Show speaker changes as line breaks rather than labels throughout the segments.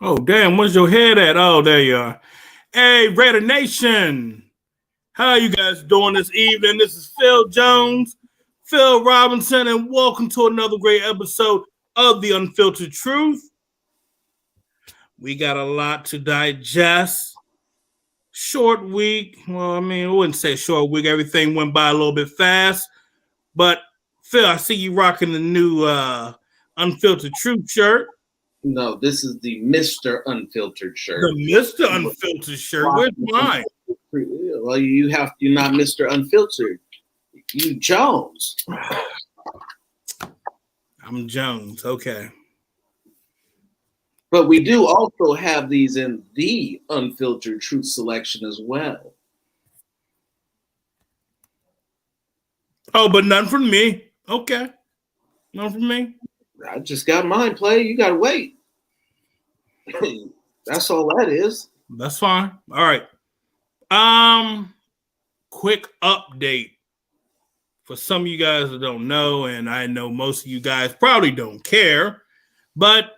Oh, damn, where's your head at? Oh, there you are. Hey, Raider Nation. How are you guys doing this evening? This is Phil Jones, Phil Robinson, and welcome to another great episode of the Unfiltered Truth. We got a lot to digest. Short week. Well, I mean, I wouldn't say short week. Everything went by a little bit fast. But, Phil, I see you rocking the new Unfiltered Truth shirt.
No, this is the Mr. Unfiltered shirt.
The Mr. Unfiltered shirt. Where's mine?
Well, you're not Mr. Unfiltered. You Jones.
I'm Jones. Okay.
But we do also have these in the Unfiltered Truth selection as well.
Oh, but none from me. Okay. None from me.
I just got mine, play. You got to wait. That's all that is.
That's fine. All right. Quick update for some of you guys that don't know, and I know most of you guys probably don't care, but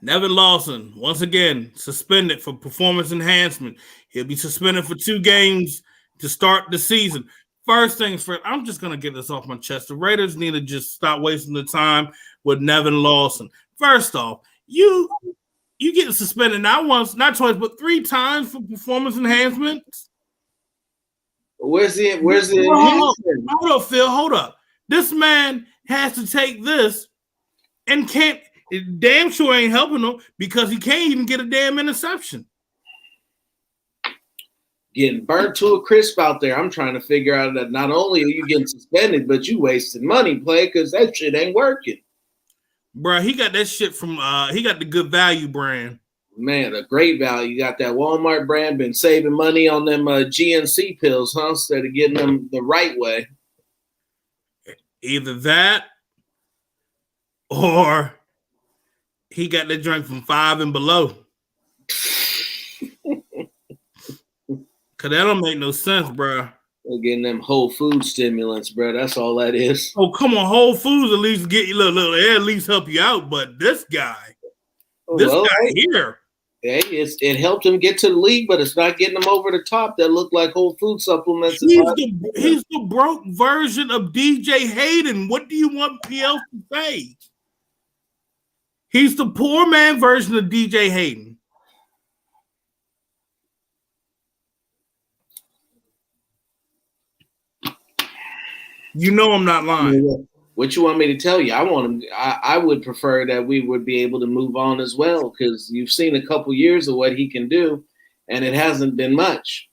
Nevin Lawson, once again, suspended for performance enhancement. He'll be suspended for 2 games to start the season. First things first, I'm just going to get this off my chest. The Raiders need to just stop wasting the time with Nevin Lawson. First off, you get suspended not once, not twice, but 3 times for performance enhancements.
Where's the
enhancement? Hold up, Phil. Hold up. This man has to take this and can't. It damn sure ain't helping him because he can't even get a damn interception.
Getting burnt to a crisp out there. I'm trying to figure out that not only are you getting suspended, but you wasted money, play, because that shit ain't working.
Bro, he got that shit from he got the Good Value brand.
Man, a great value. You got that Walmart brand, been saving money on them GNC pills, huh? Instead of getting them the right way.
Either that or he got that drink from 5 and Below. Cause that don't make no sense, bro.
They're getting them Whole Food stimulants, bro. That's all that is.
Oh, come on, Whole Foods at least get you look, they at least help you out. But this guy here,
hey, it helped him get to the league, but it's not getting him over the top. That look like Whole Food supplements.
He's the broke version of DJ Hayden. What do you want PL to say? He's the poor man version of DJ Hayden. You know I'm not lying.
What you want me to tell you? I would prefer that we would be able to move on as well, because you've seen a couple years of what he can do, and it hasn't been much.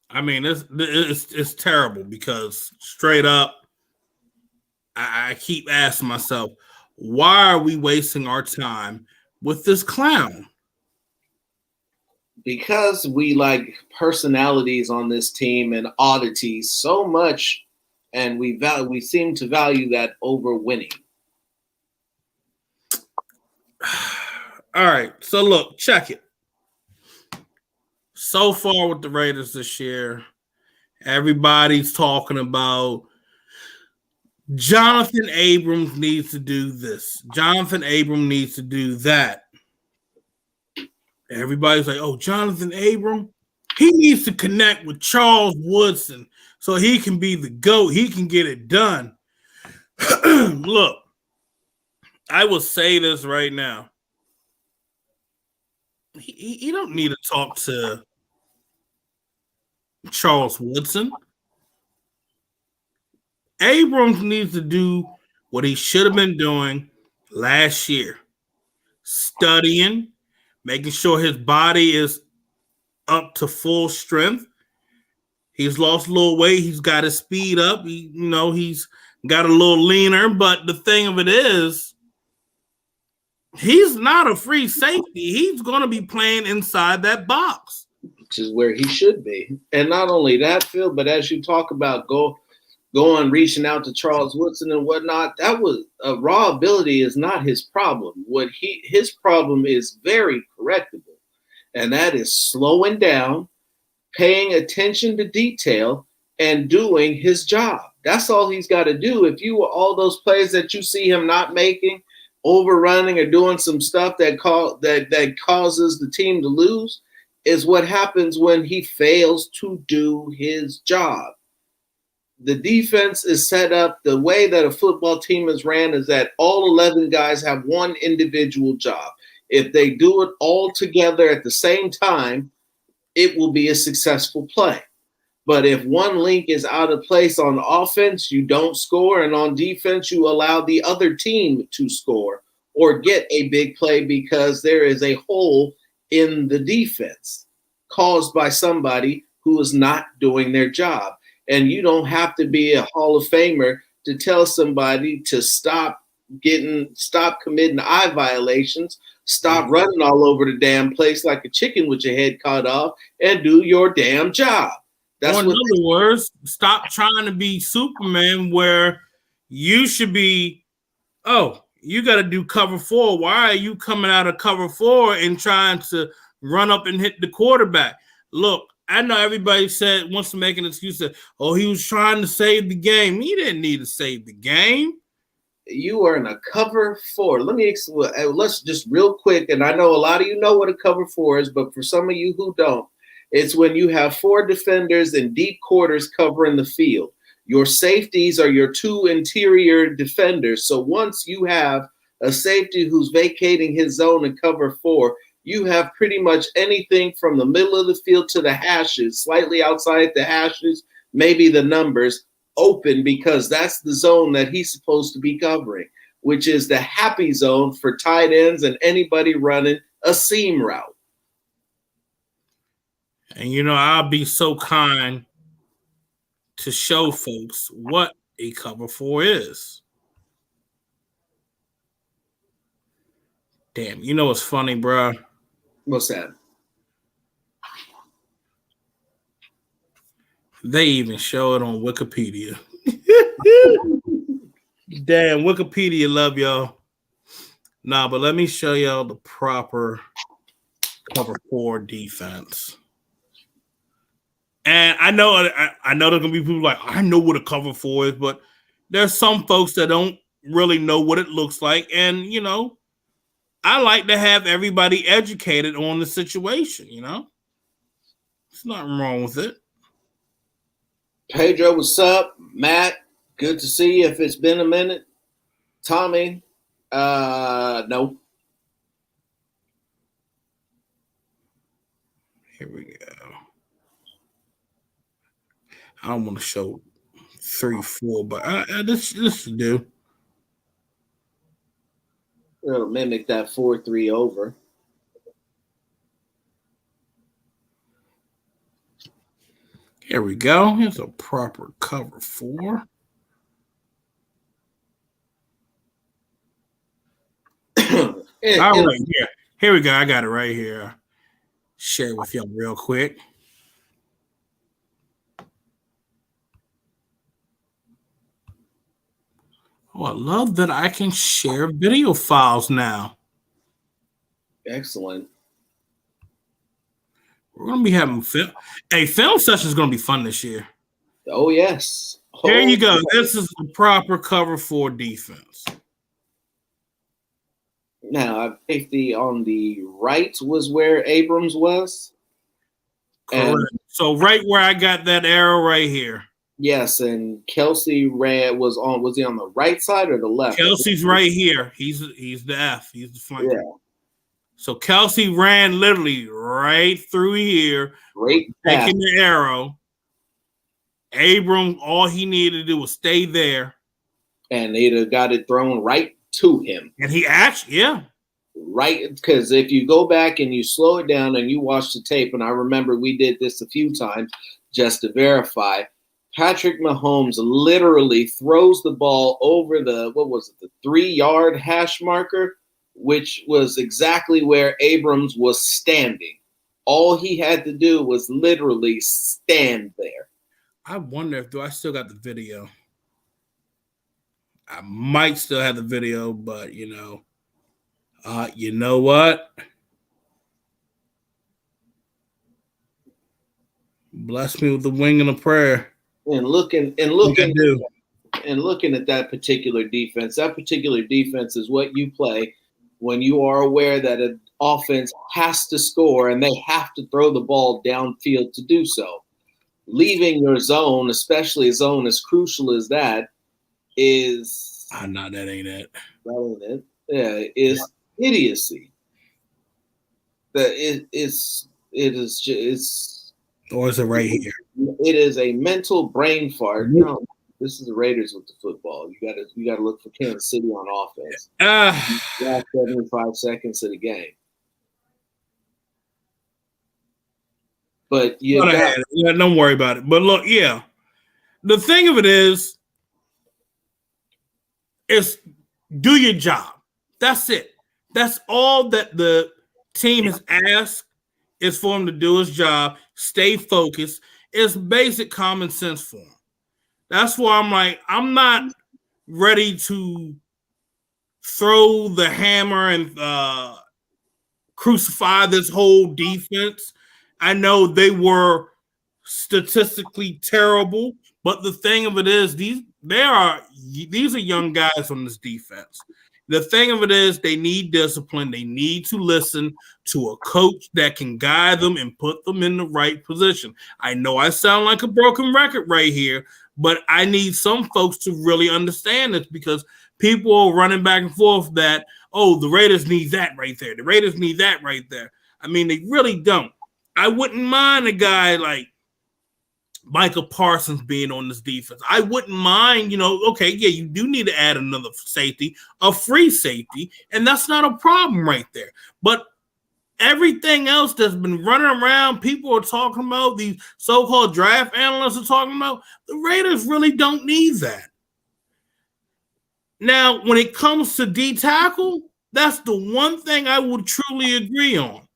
I mean, it's terrible because straight up, I keep asking myself, why are we wasting our time with this clown?
Because we like personalities on this team and oddities so much, and we seem to value that over winning.
All right, so look, check it. So far with the Raiders this year, everybody's talking about Jonathan Abram needs to do this. Jonathan Abram needs to do that. Everybody's like, oh, Jonathan Abram, he needs to connect with Charles Woodson so he can be the GOAT. He can get it done. Look, I will say this right now. He don't need to talk to Charles Woodson. Abrams needs to do what he should have been doing last year. Studying, making sure his body is up to full strength. He's lost a little weight. He's got his speed up. He's got a little leaner. But the thing of it is, he's not a free safety. He's going to be playing inside that box.
Which is where he should be. And not only that, Phil, but as you talk about going, reaching out to Charles Woodson and whatnot, that was raw ability is not his problem. His problem is very correctable. And that is slowing down, paying attention to detail, and doing his job. That's all he's got to do. If you all those plays that you see him not making, overrunning or doing some stuff that causes the team to lose, is what happens when he fails to do his job. The defense is set up the way that a football team is ran is that all 11 guys have one individual job. If they do it all together at the same time, it will be a successful play. But if one link is out of place on offense, you don't score, and on defense, you allow the other team to score or get a big play because there is a hole in the defense caused by somebody who is not doing their job. And you don't have to be a Hall of Famer to tell somebody to stop committing eye violations, stop running all over the damn place like a chicken with your head cut off, and do your damn job.
Or in other words, stop trying to be Superman where you should be, you got to do cover 4. Why are you coming out of cover 4 and trying to run up and hit the quarterback? Look, I know everybody wants to make an excuse that, he was trying to save the game. He didn't need to save the game.
You are in a cover 4. Let's just real quick, and I know a lot of you know what a cover 4 is, but for some of you who don't, it's when you have 4 defenders in deep quarters covering the field. Your safeties are your 2 interior defenders. So once you have a safety who's vacating his zone in cover 4, you have pretty much anything from the middle of the field to the hashes, slightly outside the hashes, maybe the numbers, open because that's the zone that he's supposed to be covering, which is the happy zone for tight ends and anybody running a seam route.
And, I'll be so kind to show folks what a cover 4 is. Damn, what's funny, bro?
What's that?
They even show it on Wikipedia. Damn, Wikipedia love y'all. Nah, but let me show y'all the proper cover 4 defense. And I know there's gonna be people like, I know what a cover 4 is, but there's some folks that don't really know what it looks like. And I like to have everybody educated on the situation, There's nothing wrong with it.
Pedro, what's up? Matt, good to see you if it's been a minute. Tommy, no.
Here we go. I don't want to show 3, 4, but this should do.
It'll mimic that 4-3 over.
Here we go. Here's a proper cover 4. All right, here we go. I got it right here. Share it with y'all real quick. Oh, I love that I can share video files now.
Excellent.
We're going to be having film. Hey, film session is going to be fun this year.
Oh, yes.
There you go. This is the proper cover 4 defense.
Now, safety on the right was where Abrams was.
Correct. And so right where I got that arrow right here.
Yes, and Kelsey was he on the right side or the left?
Kelsey's right here. He's the F. He's the flanker.
Yeah.
So Kelsey ran literally right through here, taking the arrow. Abram, all he needed to do was stay there.
And they'd have got it thrown right to him.
And he actually,
right, because if you go back and you slow it down and you watch the tape, and I remember we did this a few times just to verify, Patrick Mahomes literally throws the ball over the 3-yard hash marker, which was exactly where Abrams was standing. All he had to do was literally stand there.
I wonder if I still got the video. I might still have the video, but you know what? Bless me with the wing and a prayer.
And looking at that particular defense is what you play when you are aware that an offense has to score and they have to throw the ball downfield to do so. Leaving your zone, especially a zone as crucial as that, is
no, that ain't it.
Yeah, is idiocy. That it is
or is it right here?
It is a mental brain fart. No, this is the Raiders with the football. You gotta look for Kansas City on offense. Last 75 seconds of the game. But
don't worry about it. But look, yeah. The thing of it is do your job. That's it. That's all that the team has asked is for him to do his job, stay focused. It's basic common sense for him. That's why I'm like, I'm not ready to throw the hammer and crucify this whole defense. I know they were statistically terrible, but the thing of it is, these are young guys on this defense. The thing of it is, they need discipline. They need to listen to a coach that can guide them and put them in the right position. I know I sound like a broken record right here, but I need some folks to really understand this because people are running back and forth that, oh, the Raiders need that right there. The Raiders need that right there. I mean, they really don't. I wouldn't mind a guy like Michael Parsons being on this defense. I wouldn't mind, okay, yeah, you do need to add another safety, a free safety, and that's not a problem right there. But everything else that's been running around, people are talking about, these so-called draft analysts are talking about, the Raiders really don't need that. Now, when it comes to D-tackle, that's the one thing I would truly agree on.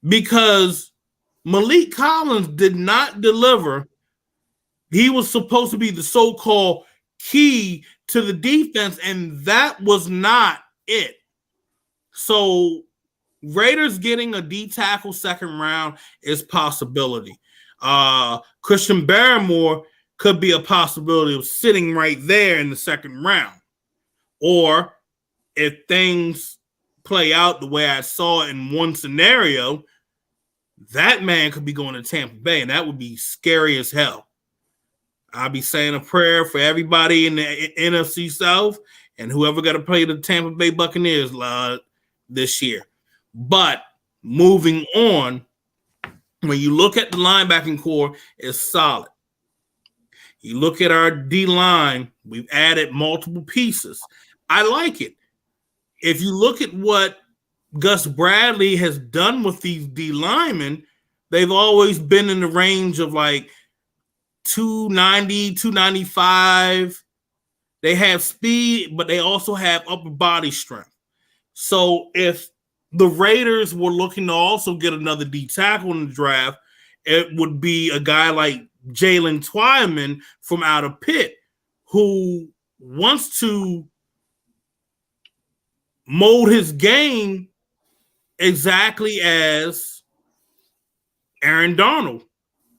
Because Malik Collins did not deliver. He was supposed to be the so-called key to the defense, and that was not it. So Raiders getting a D-tackle second round is possibility. Christian Barrymore could be a possibility of sitting right there in the second round. Or if things play out the way I saw in one scenario, that man could be going to Tampa Bay, and that would be scary as hell. I'll be saying a prayer for everybody in the NFC South and whoever got to play the Tampa Bay Buccaneers this year. But moving on, when you look at the linebacking core, it's solid. You look at our D-line, we've added multiple pieces. I like it. If you look at what Gus Bradley has done with these D linemen, they've always been in the range of like 290, 295. They have speed, but they also have upper body strength. So if the Raiders were looking to also get another D tackle in the draft, it would be a guy like Jalen Twyman from out of Pitt, who wants to mold his game exactly as Aaron Donald,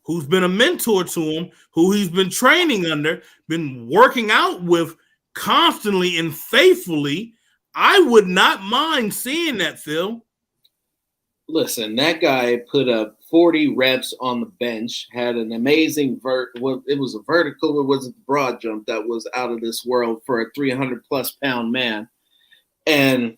who's been a mentor to him, who he's been training under, been working out with constantly and faithfully. I would not mind seeing that, Phil.
Listen, that guy put up 40 reps on the bench, had an amazing it was a vertical, it was a broad jump that was out of this world for a 300-plus pound man. And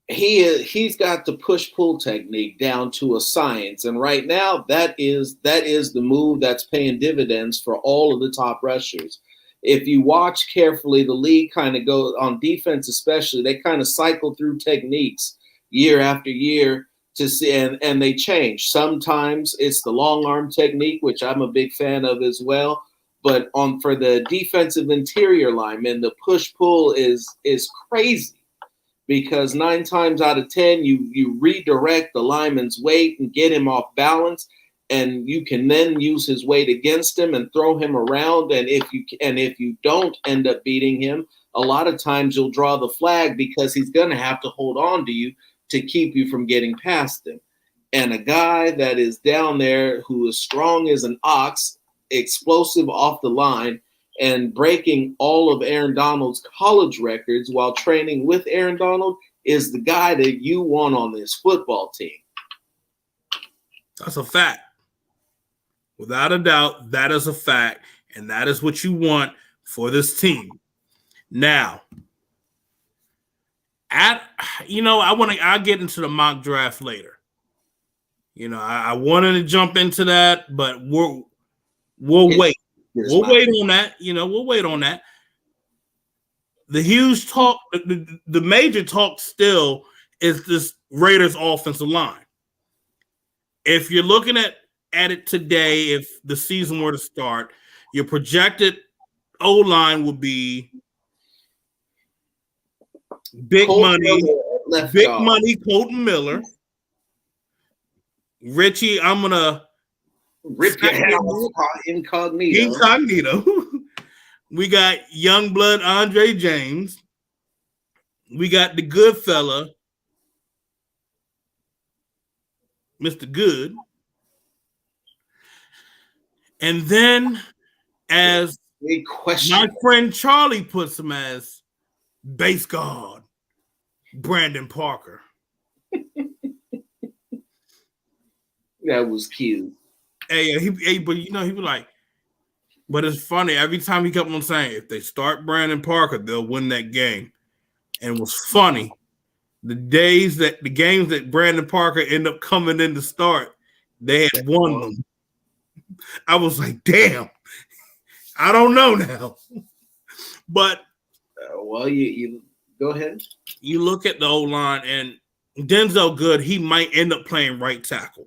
he's got the push-pull technique down to a science. And right now, that is the move that's paying dividends for all of the top rushers. If you watch carefully, the league kind of goes, on defense especially, they kind of cycle through techniques year after year to see, and they change. Sometimes it's the long arm technique, which I'm a big fan of as well. But for the defensive interior lineman, the push-pull is crazy. Because 9 times out of 10, you redirect the lineman's weight and get him off balance, and you can then use his weight against him and throw him around. And if you don't end up beating him, a lot of times you'll draw the flag because he's going to have to hold on to you to keep you from getting past him. And a guy that is down there who is strong as an ox, explosive off the line and breaking all of Aaron Donald's college records while training with Aaron Donald is the guy that you want on this football team.
That's a fact. Without a doubt, that is a fact. And that is what you want for this team. Now, I'll get into the mock draft later. I wanted to jump into that, but we'll wait. We'll wait on that. We'll wait on that. The huge talk, the major talk still is this Raiders offensive line. If you're looking at it today, if the season were to start, your projected O-line would be big money, Colton Miller. Richie, I'm going to
rip your head off
incognito. We got young blood Andre James. We got the good fella, Mr. Good. And then, as my friend Charlie puts him as base guard, Brandon Parker.
That was cute.
But he was like, but it's funny. Every time he kept on saying, if they start Brandon Parker, they'll win that game. And it was funny. The games that Brandon Parker ended up coming in to start, they had won them. I was like, damn. I don't know now. But
you go ahead.
You look at the O-line, and Denzel Good, he might end up playing right tackle.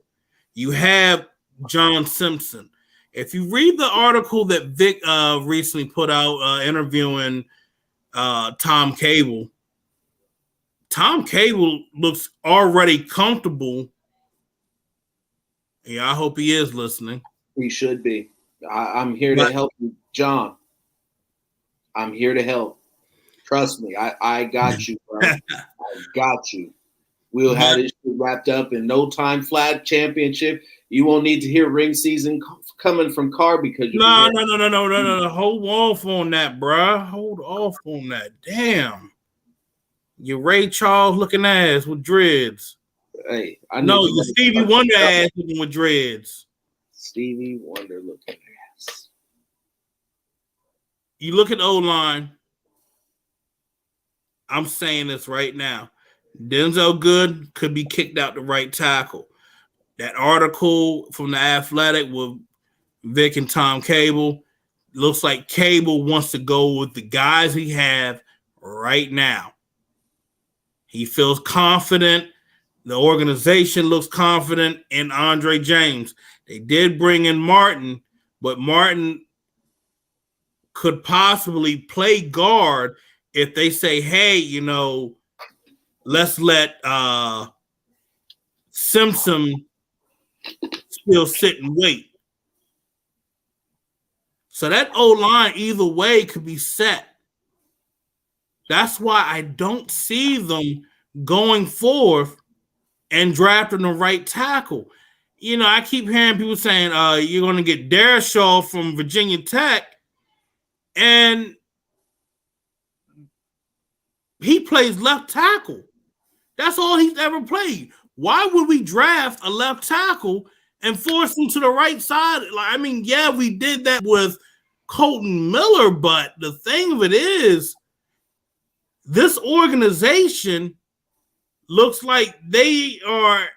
You have John Simpson. If you read the article that Vic recently put out interviewing Tom Cable looks already comfortable. Yeah, I hope he is listening.
He should be. I'm here to help you, John. I'm here to help. Trust me. I got you, bro. I got you. We'll have this shit wrapped up in no time. Flag championship. You won't need to hear ring season coming from Carr because you're
no. Hold off on that, bruh. Hold off on that. Damn. Your Ray Charles looking ass with dreads.
Hey,
your Stevie Wonder ass looking with dreads.
Stevie Wonder looking ass.
You look at the O-line. I'm saying this right now. Denzel Good could be kicked out to right tackle. That article from The Athletic with Vic and Tom Cable looks like Cable wants to go with the guys he have right now. He feels confident. The organization looks confident in Andre James. They did bring in Martin, but Martin could possibly play guard if they say, hey, let's let Simpson still sit and wait. So that O-line either way could be set. That's why I don't see them going forth and drafting the right tackle. I keep hearing people saying you're going to get Darrisaw from Virginia Tech, and he plays left tackle. That's all he's ever played. Why would we draft a left tackle and force him to the right side? We did that with Colton Miller, but the thing of it is, this organization looks like they are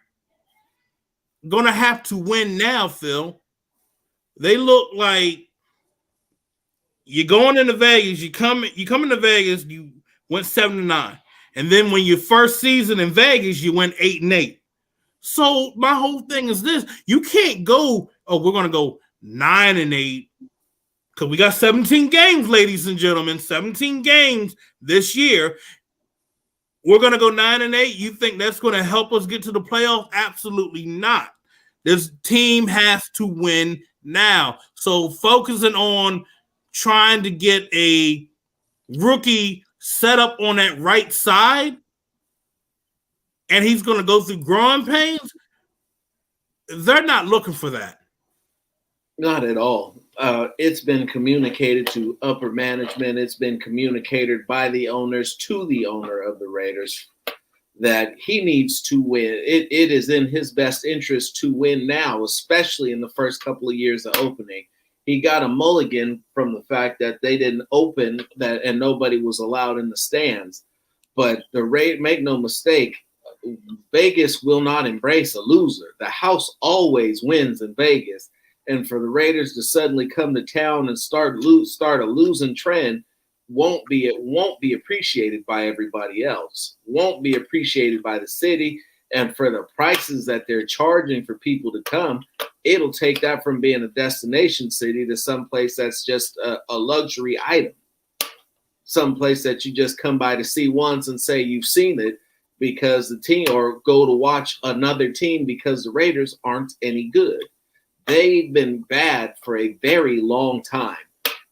going to have to win now, Phil. They look like you're going into Vegas. You come into Vegas, you went 7-9. And then when your first season in Vegas, you went 8-8. So my whole thing is this. You can't go, we're going to go 9-8 because we got 17 games, ladies and gentlemen, 17 games this year. We're going to go 9-8. You think that's going to help us get to the playoffs? Absolutely not. This team has to win now. So focusing on trying to get a rookie set up on that right side, and he's going to go through growing pains, they're not looking for that.
Not at all. it's been communicated to upper management. It's been communicated by the owners to the owner of the Raiders that he needs to win. It is in his best interest to win now, especially in the first couple of years of opening. He got a mulligan from the fact that they didn't open that and nobody was allowed in the stands. But make no mistake, Vegas will not embrace a loser. The house always wins in Vegas. And for the Raiders to suddenly come to town and start a losing trend won't be appreciated by everybody else. Won't be appreciated by the city. And for the prices that they're charging for people to come, it'll take that from being a destination city to someplace that's just a luxury item. Someplace that you just come by to see once and say you've seen it because the team, or go to watch another team because the Raiders aren't any good. They've been bad for a very long time.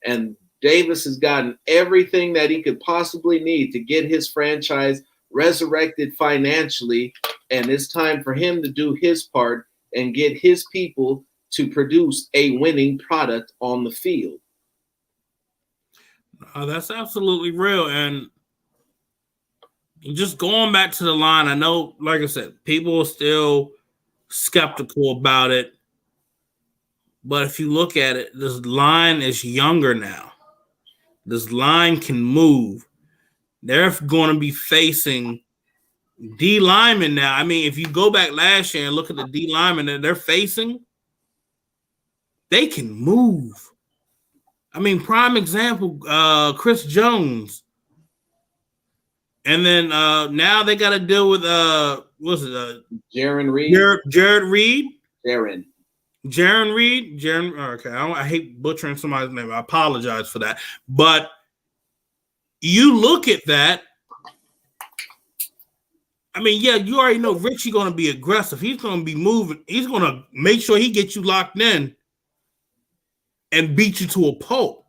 And Davis has gotten everything that he could possibly need to get his franchise resurrected financially. And it's time for him to do his part and get his people to produce a winning product on the field.
That's absolutely real. And just going back to the line, I know, like I said, people are still skeptical about it. But if you look at it, this line is younger now. This line can move. They're going to be facing D linemen now. I mean, if you go back last year and look at the D linemen that they're facing, they can move. I mean, prime example, Chris Jones. And then now they got to deal with
Jaron Reed.
Jared Reed.
Jaron
Reed. Okay, I hate butchering somebody's name. I apologize for that. But you look at that. I mean, yeah, you already know Richie going to be aggressive. He's going to be moving. He's going to make sure he gets you locked in and beat you to a pulp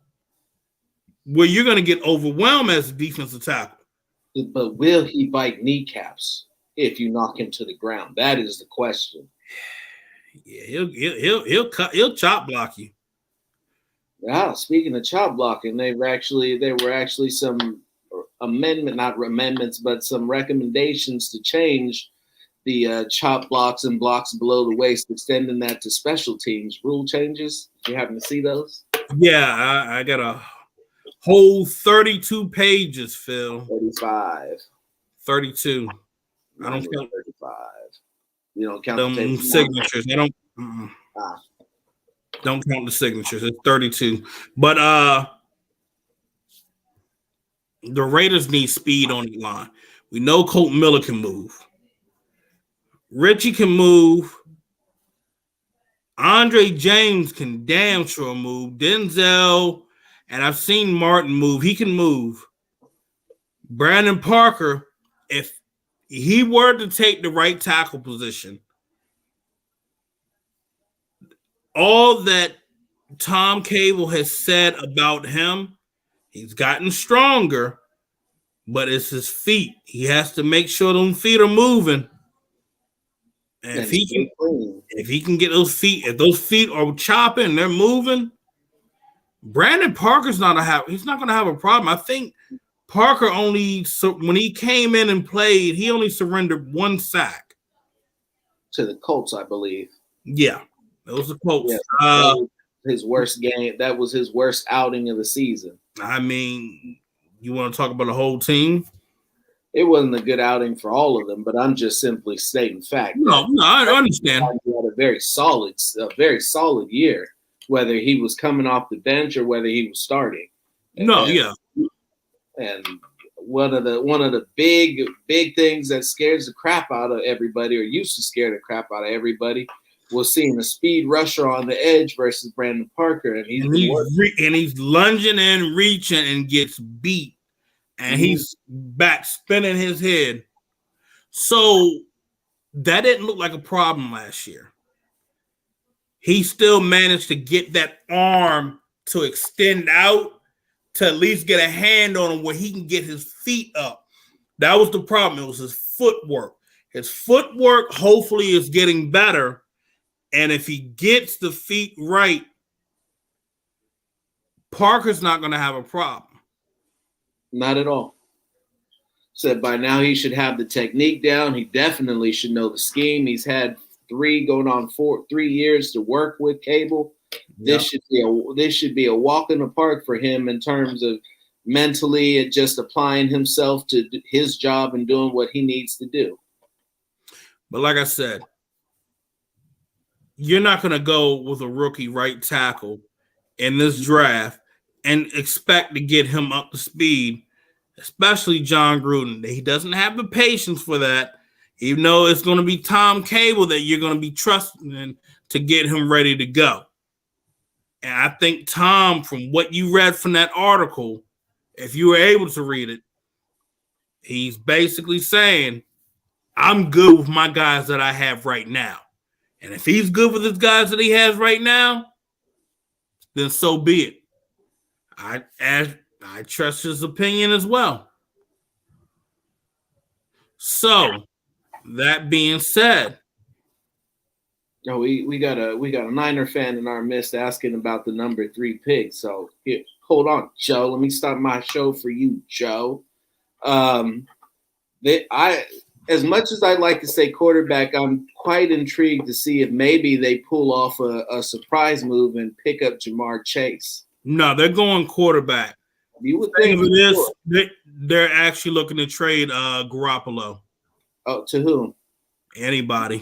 where you're going to get overwhelmed as a defensive tackle.
But will he bite kneecaps if you knock him to the ground? That is the question.
Yeah, he'll chop block you.
Yeah, speaking of chop blocking, there were actually some not amendments, but some recommendations to change the chop blocks and blocks below the waist, extending that to special teams. Rule changes. You happen to see those?
Yeah, I got a whole 32 pages, Phil.
35.
32. I don't count
35. You don't count
the signatures. I don't. Don't count the signatures. It's 32. But the Raiders need speed on the line. We know Colt Miller can move. Richie can move. Andre James can damn sure move. Denzel, and I've seen Martin move. He can move. Brandon Parker, if he were to take the right tackle position, all that Tom Cable has said about him, he's gotten stronger, but it's his feet. He has to make sure those feet are moving. And if he can get those feet, if those feet are chopping, they're moving, Brandon Parker's he's not going to have a problem. I think Parker when he came in and played, he only surrendered one sack.
To the Colts, I believe.
Yeah, that was the Colts.
Yeah, his worst game. That was his worst outing of the season. I
mean, you want to talk about the whole team?
It wasn't a good outing for all of them, but I'm just simply stating fact.
No, I understand.
He had a very solid year, whether he was coming off the bench or whether he was starting. And one of the big things that scares the crap out of everybody, or used to scare the crap out of everybody, was seeing a speed rusher on the edge versus Brandon Parker, and
he's lunging and reaching and gets beat. And he's back spinning his head. So that didn't look like a problem last year. He still managed to get that arm to extend out to at least get a hand on him where he can get his feet up. That was the problem. It was his footwork. His footwork hopefully is getting better. And if he gets the feet right, Parker's not going to have a problem.
Not at all. Said by now he should have the technique down. He definitely should know the scheme. He's had 3 years to work with Cable. This should be a walk in the park for him in terms of mentally and just applying himself to his job and doing what he needs to do.
But like I said, you're not going to go with a rookie right tackle in this draft and expect to get him up to speed, especially John Gruden. He doesn't have the patience for that, even though it's going to be Tom Cable that you're going to be trusting in to get him ready to go. And I think Tom, from what you read from that article, if you were able to read it, he's basically saying, I'm good with my guys that I have right now. And if he's good with his guys that he has right now, then so be it. I trust his opinion as well. So, that being said,
no, we got a Niner fan in our midst asking about the number 3 pick. So here, hold on, Joe. Let me start my show for you, Joe. As much as I'd like to say quarterback, I'm quite intrigued to see if maybe they pull off a surprise move and pick up Jamar Chase.
No, they're going quarterback.
You would think
of this, they're actually looking to trade Garoppolo.
Oh, to whom?
Anybody.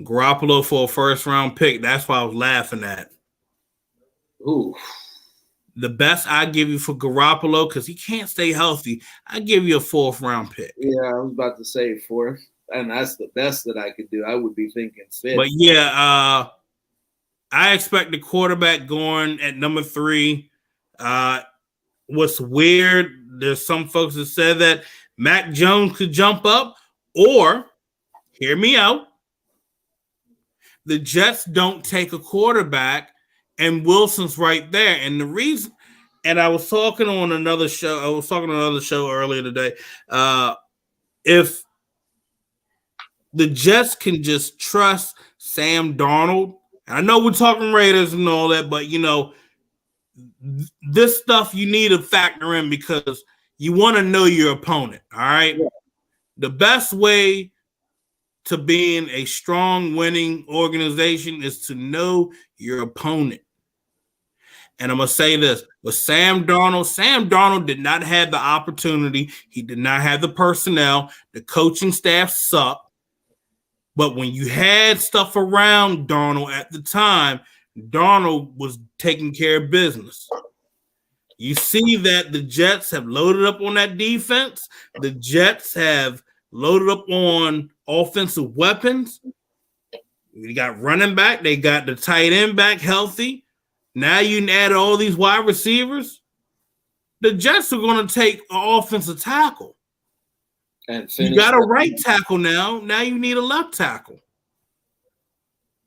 Garoppolo for a first-round pick. That's why I was laughing at.
Ooh.
The best I give you for Garoppolo, because he can't stay healthy, I give you a 4th-round pick.
Yeah, I was about to say 4th, and that's the best that I could do. I would be thinking 5th.
But yeah, I expect the quarterback going at number 3. What's weird, there's some folks that said that Mac Jones could jump up, or, hear me out, the Jets don't take a quarterback, and Wilson's right there. And the reason, and I was talking on another show earlier today. If the Jets can just trust Sam Darnold, and I know we're talking Raiders and all that, but this stuff you need to factor in because you want to know your opponent. All right. Yeah. The best way to being a strong winning organization is to know your opponent. And I'm going to say this, with Sam Darnold did not have the opportunity. He did not have the personnel. The coaching staff sucked. But when you had stuff around Darnold at the time, Darnold was taking care of business. You see that the Jets have loaded up on that defense. The Jets have loaded up on offensive weapons. They got running back. They got the tight end back healthy. Now you add all these wide receivers. The Jets are going to take an offensive tackle. And you got a right tackle now. Now you need a left tackle.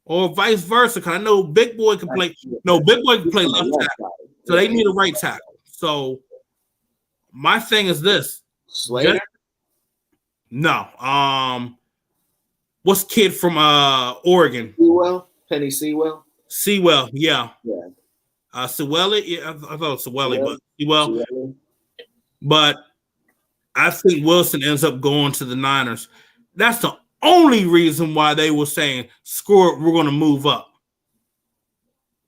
Or vice versa. Because I know Big Boy can play. No, Big Boy can play left tackle. So they need a right tackle. So my thing is this.
Slater?
No. What's kid from Oregon?
Sewell? Penny Sewell?
Sewell, yeah.
Yeah.
Sewell, yeah, I thought it was Sewell, but Sewell. But I think Wilson ends up going to the Niners. That's the only reason why they were saying, screw it, we're going to move up.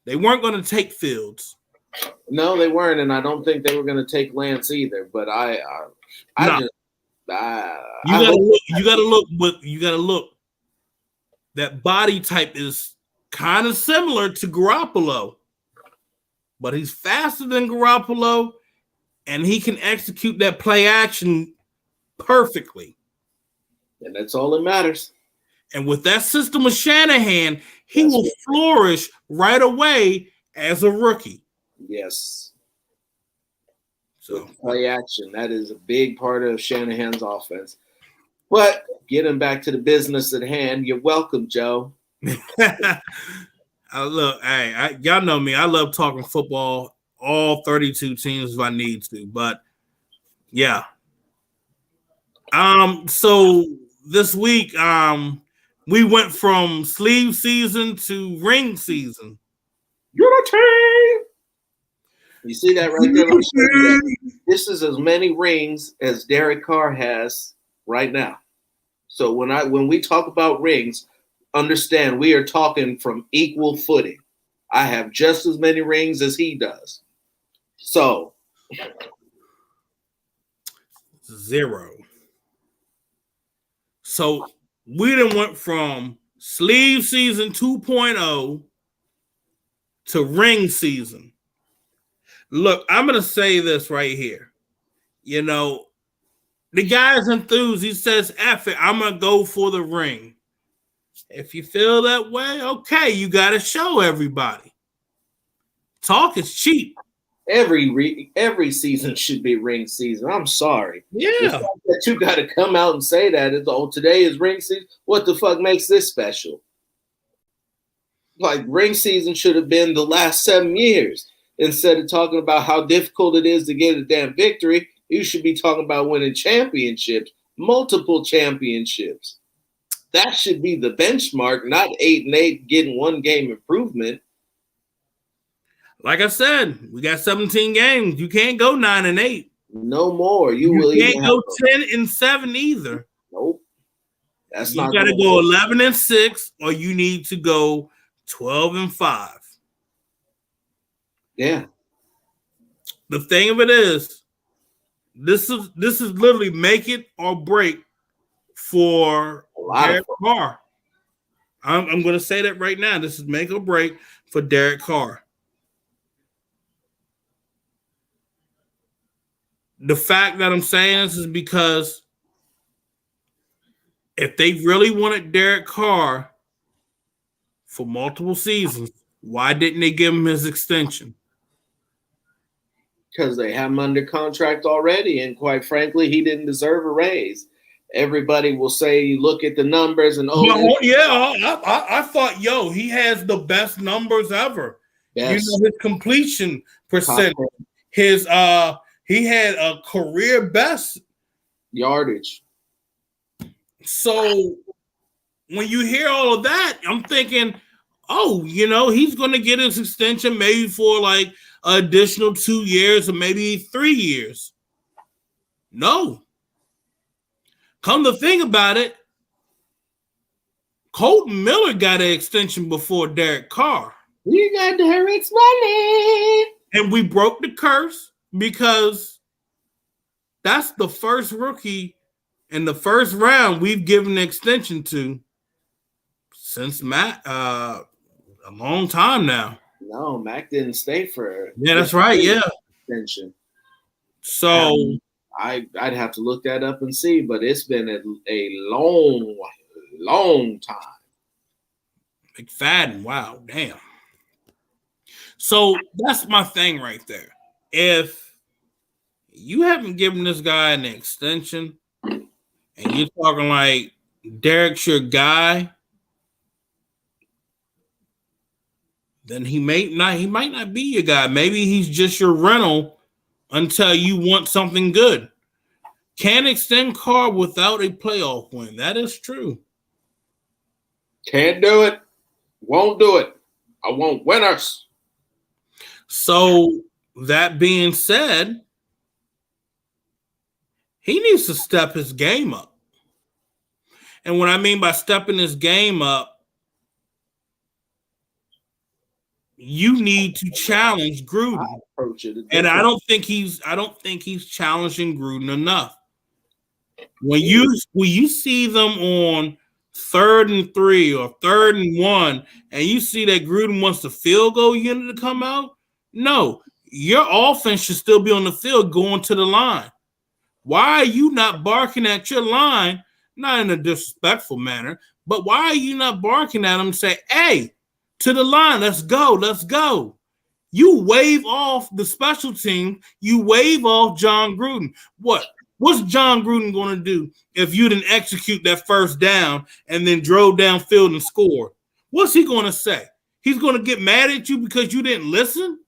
They weren't going to take Fields.
No, they weren't, and I don't think they were going to take Lance either. But you gotta look. That body type is kind of similar to Garoppolo, but he's faster than Garoppolo, and he can execute that play action perfectly. And that's all that matters.
And with that system of Shanahan, he will flourish right away as a rookie.
Yes.
So
play action, that is a big part of Shanahan's offense. But getting back to the business at hand, you're welcome, Joe.
Y'all know me. I love talking football, all 32 teams if I need to. But yeah. So this week, we went from sleeve season to ring season.
Unity! You see that right there? Let me show you that. This is as many rings as Derek Carr has right now. So when we talk about rings, understand we are talking from equal footing. I have just as many rings as he does. So
0. So we done went from sleeve season 2.0 to ring season. Look, I'm going to say this right here. You know, the guy's enthused. He says, F it, I'm going to go for the ring. If you feel that way, okay, you got to show everybody. Talk is cheap.
Every season should be ring season. I'm sorry.
Yeah.
The fact that you got to come out and say that is, oh, today is ring season. What the fuck makes this special? Like, ring season should have been the last 7 years. Instead of talking about how difficult it is to get a damn victory, you should be talking about winning championships, multiple championships. That should be the benchmark, not 8-8 getting 1 game improvement.
Like I said, we got 17 games. You can't go 9-8.
No more. You
can't go 10-7 either.
Nope. That's
you
not.
You got to go 11-6, or you need to go 12-5.
Yeah.
The thing of it is, this is literally make it or break for Derek Carr. I'm going to say that right now. This is make or break for Derek Carr. The fact that I'm saying this is because if they really wanted Derek Carr for multiple seasons, why didn't they give him his extension?
Because they have him under contract already, and quite frankly, he didn't deserve a raise. Everybody will say, look at the numbers, and
I thought, he has the best numbers ever. Best. You know, his completion percent, his he had a career best
yardage.
So when you hear all of that, I'm thinking, he's going to get his extension maybe for like an additional 2 years or maybe 3 years. No. Come to think about it, Colton Miller got an extension before Derek Carr.
You got Derek's money.
And we broke the curse because that's the first rookie in the first round we've given an extension to since Matt a long time now.
No, Mac didn't stay for.
Yeah, that's right. Yeah,
extension.
So
I'd have to look that up and see, but it's been a long time.
McFadden, wow, damn. So that's my thing right there. If you haven't given this guy an extension, and you're talking like Derek's your guy, then he might not be your guy. Maybe he's just your rental until you want something good. Can't extend Carr without a playoff win. That is true.
Can't do it. Won't do it. I want winners.
So that being said, he needs to step his game up. And what I mean by stepping his game up, you need to challenge Gruden. And I don't think he's challenging Gruden enough. When you see them on 3rd and 3 or 3rd and 1, and you see that Gruden wants the field goal unit to come out, no, your offense should still be on the field going to the line. Why are you not barking at your line, not in a disrespectful manner, but why are you not barking at them and say, hey, to the line, let's go, let's go. You wave off the special team, you wave off John Gruden. What's John Gruden going to do if you didn't execute that first down and then drove downfield and scored? What's he going to say? He's going to get mad at you because you didn't listen?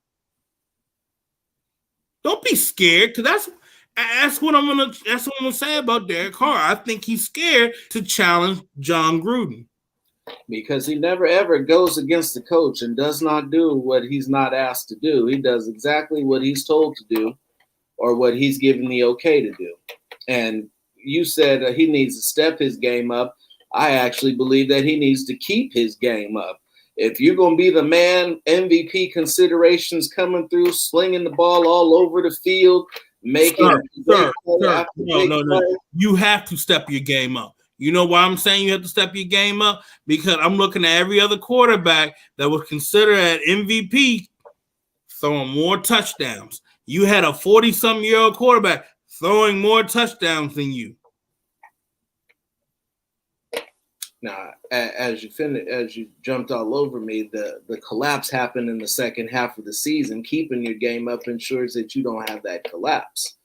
Don't be scared, because that's what I'm gonna say about Derek Carr. I think he's scared to challenge John Gruden.
Because he never ever goes against the coach and does not do what he's not asked to do. He does exactly what he's told to do or what he's given the okay to do. And you said he needs to step his game up. I actually believe that he needs to keep his game up. If you're going to be the man, MVP considerations coming through, slinging the ball all over the field, making
sir, no. You have to step your game up. You know why I'm saying you have to step your game up? Because I'm looking at every other quarterback that was considered at MVP throwing more touchdowns. You had a 40-something-year-old quarterback throwing more touchdowns than you.
Now, as you jumped all over me, the collapse happened in the second half of the season. Keeping your game up ensures that you don't have that collapse.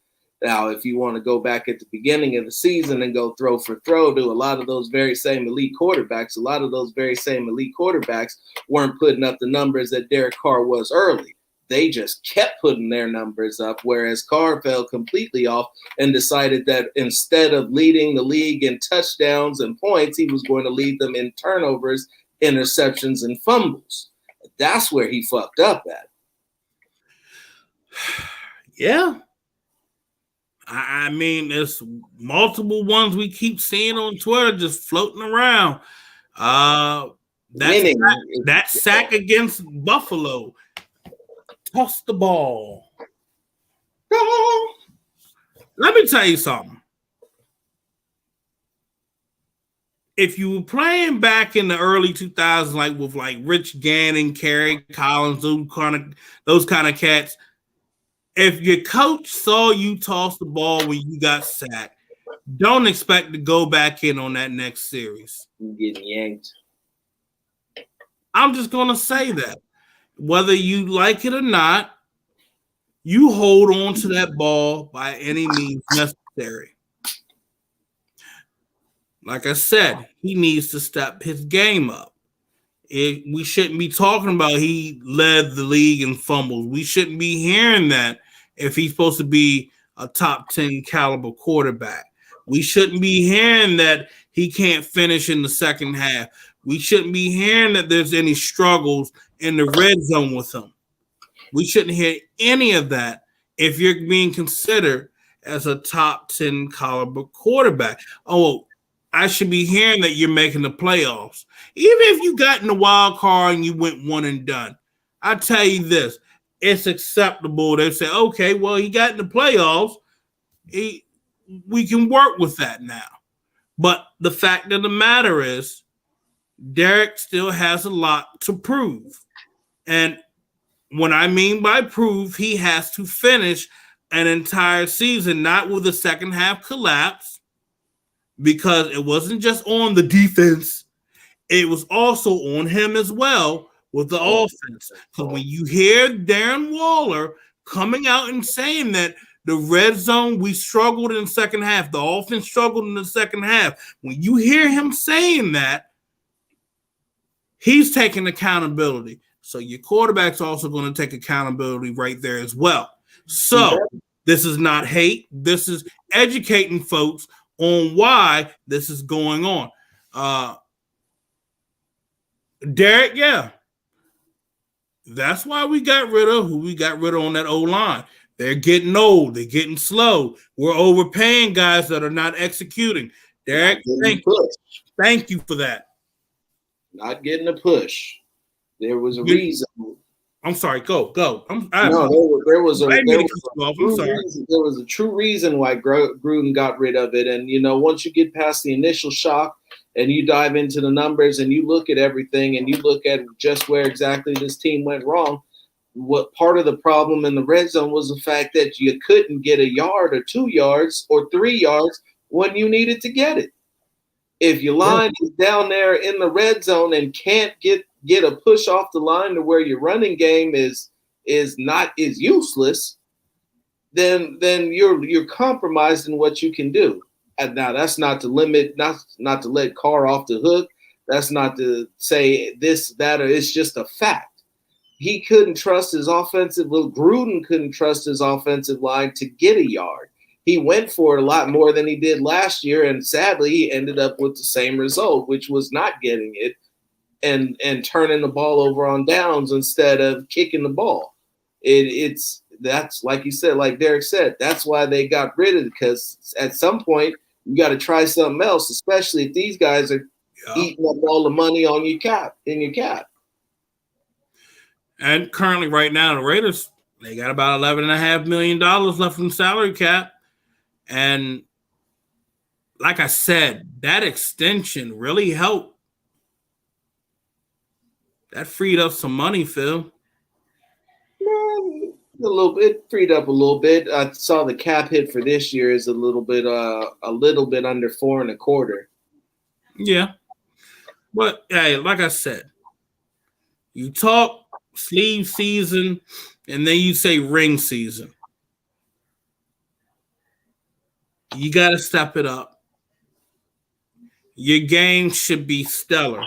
Now, if you want to go back at the beginning of the season and go throw for throw to a lot of those very same elite quarterbacks, weren't putting up the numbers that Derek Carr was early. They just kept putting their numbers up, whereas Carr fell completely off and decided that instead of leading the league in touchdowns and points, he was going to lead them in turnovers, interceptions, and fumbles. That's where he fucked up at.
Yeah. I mean, there's multiple ones we keep seeing on Twitter just floating around. That sack against Buffalo. Toss the ball. Let me tell you something. If you were playing back in the early 2000s, like with like Rich Gannon, Kerry Collins, those kind of cats, if your coach saw you toss the ball when you got sacked, don't expect to go back in on that next series.
You're getting yanked.
I'm just going to say that. Whether you like it or not, you hold on to that ball by any means necessary. Like I said, he needs to step his game up. We shouldn't be talking about he led the league in fumbles. We shouldn't be hearing that if he's supposed to be a top 10 caliber quarterback. We shouldn't be hearing that he can't finish in the second half. We shouldn't be hearing that there's any struggles in the red zone with him. We shouldn't hear any of that if you're being considered as a top 10 caliber quarterback. Oh, I should be hearing that you're making the playoffs. Even if you got in the wild card and you went one and done, I tell you this, it's acceptable. They say, okay, well, he got in the playoffs. We can work with that now. But the fact of the matter is, Derek still has a lot to prove. And what I mean by prove, he has to finish an entire season, not with a second half collapse, because it wasn't just on the defense. It was also on him as well with the offense. Because when you hear Darren Waller coming out and saying that the red zone, we struggled in the second half, the offense struggled in the second half. When you hear him saying that, he's taking accountability. So your quarterback's also going to take accountability right there as well. So this is not hate. This is educating folks on why this is going on. Derek, yeah. That's why we got rid of who we got rid of on that O-line. They're getting old. They're getting slow. We're overpaying guys that are not executing. Derek, thank you for that.
Not getting a push. There was a reason.
I'm sorry. Go.
There was a true reason why Gruden got rid of it. And, once you get past the initial shock and you dive into the numbers and you look at everything and you look at just where exactly this team went wrong, what part of the problem in the red zone was the fact that you couldn't get a yard or 2 yards or 3 yards when you needed to get it. If your line is down there in the red zone and can't get a push off the line to where your running game is useless, then you're compromised in what you can do. And now that's not to limit, not to let Carr off the hook. That's not to say this, that, or it's just a fact. He couldn't trust his Gruden couldn't trust his offensive line to get a yard. He went for it a lot more than he did last year, and sadly, he ended up with the same result, which was not getting it and turning the ball over on downs instead of kicking the ball. That's like you said, like Derek said, that's why they got rid of it, because at some point you got to try something else, especially if these guys are eating up all the money on your cap.
And currently, right now, the Raiders, they got about $11.5 million left in salary cap. And like I said, that extension really helped. That freed up some money, Phil.
A little bit, freed up a little bit. I saw the cap hit for this year is a little bit under 4.25.
Yeah. But hey, like I said, you talk sleeve season and then you say ring season. You got to step it up. Your game should be stellar.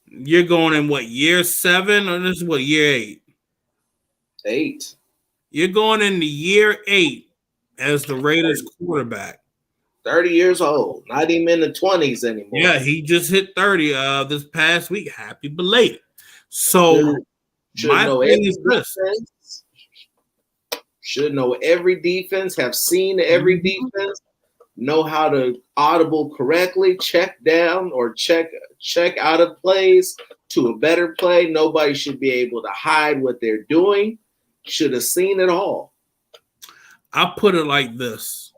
You're going in what, year 7 or this is what, year 8?
8.
You're going into year 8 as the Raiders quarterback.
30 years old, not even in the 20s anymore.
Yeah, he just hit 30 this past week. Happy belated. So
should know every defense, have seen every defense, know how to audible correctly, check down or check out of plays to a better play. Nobody should be able to hide what they're doing. Should have seen it all.
I'll put it like this.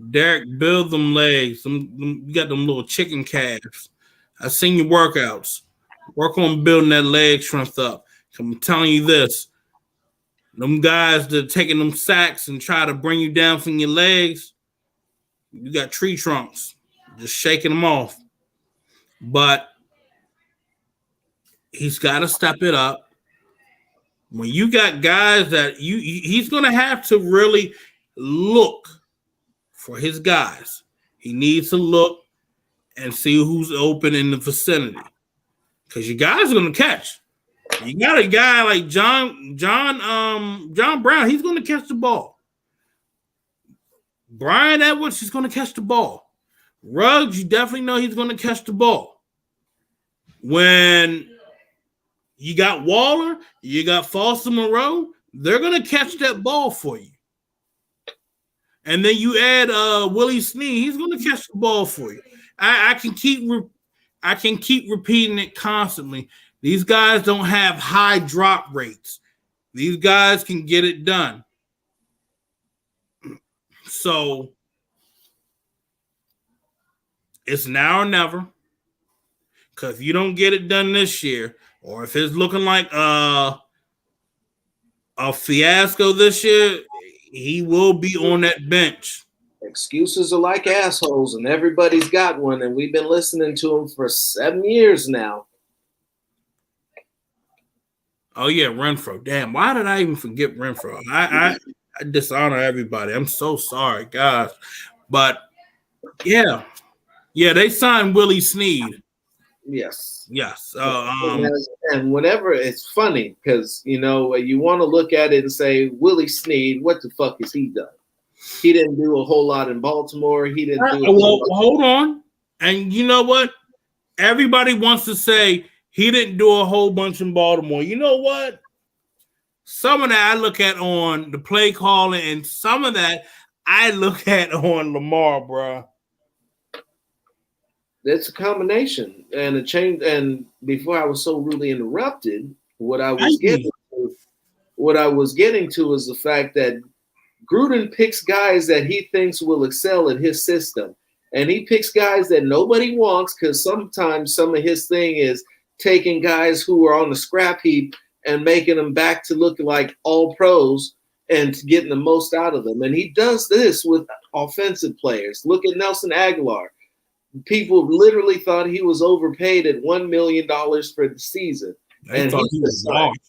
Derek, build them legs. You got them little chicken calves. I seen your workouts. Work on building that leg strength up. I'm telling you this. Them guys that are taking them sacks and try to bring you down from your legs, you got tree trunks. Just shaking them off. But he's got to step it up. When you got guys that he's going to have to really look for his guys. He needs to look and see who's open in the vicinity, because your guys are going to catch. You got a guy like John Brown. He's going to catch the ball. Brian Edwards is going to catch the ball. Ruggs, you definitely know he's going to catch the ball. When you got Waller, you got Foster Moreau, they're going to catch that ball for you. And then you add Willie Snead, he's going to catch the ball for you. I can keep repeating it constantly. These guys don't have high drop rates. These guys can get it done. So it's now or never. Because if you don't get it done this year, or if it's looking like a fiasco this year, he will be on that bench.
Excuses are like assholes, and everybody's got one, and we've been listening to them for 7 years now.
Oh, yeah, Renfro. Damn, why did I even forget Renfro? I dishonor everybody. I'm so sorry, guys. But, yeah, they signed Willie Snead.
Yes.
And
whenever it's funny, because, you want to look at it and say, Willie Snead, what the fuck has he done? He didn't do a whole lot in Baltimore. He didn't do
hold on. And you know what? Everybody wants to say he didn't do a whole bunch in Baltimore. You know what? Some of that I look at on the play calling, and some of that I look at on Lamar, bro.
It's a combination and a change. And before I was so rudely interrupted, what I was getting to is the fact that Gruden picks guys that he thinks will excel in his system. And he picks guys that nobody wants, because sometimes some of his thing is taking guys who are on the scrap heap and making them back to look like all pros and getting the most out of them. And he does this with offensive players. Look at Nelson Aguilar. People literally thought he was overpaid at $1 million for the season.
They thought he was lost.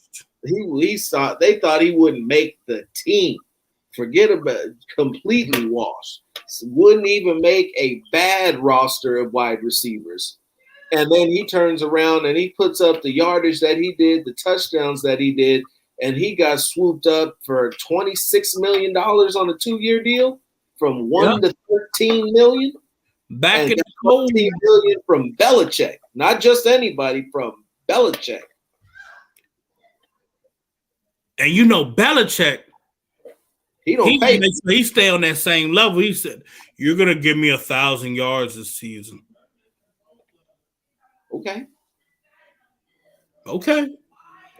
They thought he wouldn't make the team. Forget about it, completely washed. Wouldn't even make a bad roster of wide receivers. And then he turns around and he puts up the yardage that he did, the touchdowns that he did, and he got swooped up for $26 million on a 2-year deal from $1 to $13 million.
Back
And
in the
got
cold.
14 million from Belichick, not just anybody, from Belichick.
And you know, Belichick,
He don't pay.
he stay on that same level. He said, "You're gonna give me 1,000 yards this season."
Okay.
Okay.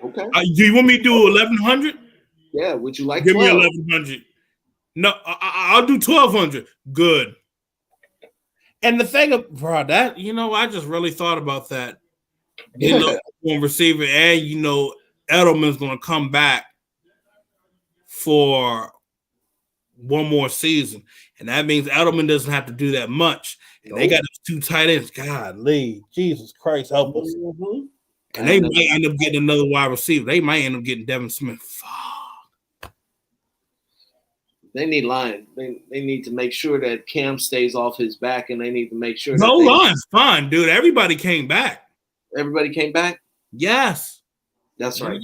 Okay.
Do you want me to do 1,100?
Yeah. Would you like
Give
12?
me 1,100. No, I'll do 1,200. Good. And the thing, bro, that I just really thought about that. On receiver, and Edelman's gonna come back for one more season, and that means Edelman doesn't have to do that much. And they got those 2 tight ends. God, Lee, Jesus Christ, help us!
Mm-hmm.
And they might end up getting another wide receiver. They might end up getting Devin Smith. Fuck.
They need line. They need to make sure that Cam stays off his back, and they need to make sure
No line's fine, dude. Everybody came back.
Everybody came back.
Yes,
that's right.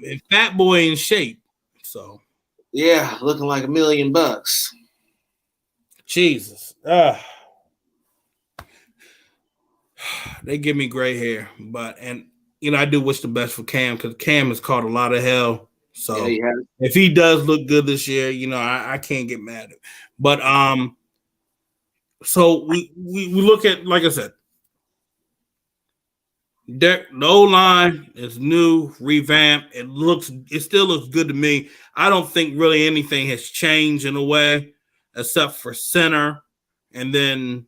And Fat Boy in shape. So
yeah, looking like $1 million.
Jesus. They give me gray hair, but I do wish the best for Cam because Cam has caught a lot of hell. So if he does look good this year, I can't get mad at it. But so we look at, like I said, the O-line is new, revamped. It still looks good to me. I don't think really anything has changed in a way, except for center, and then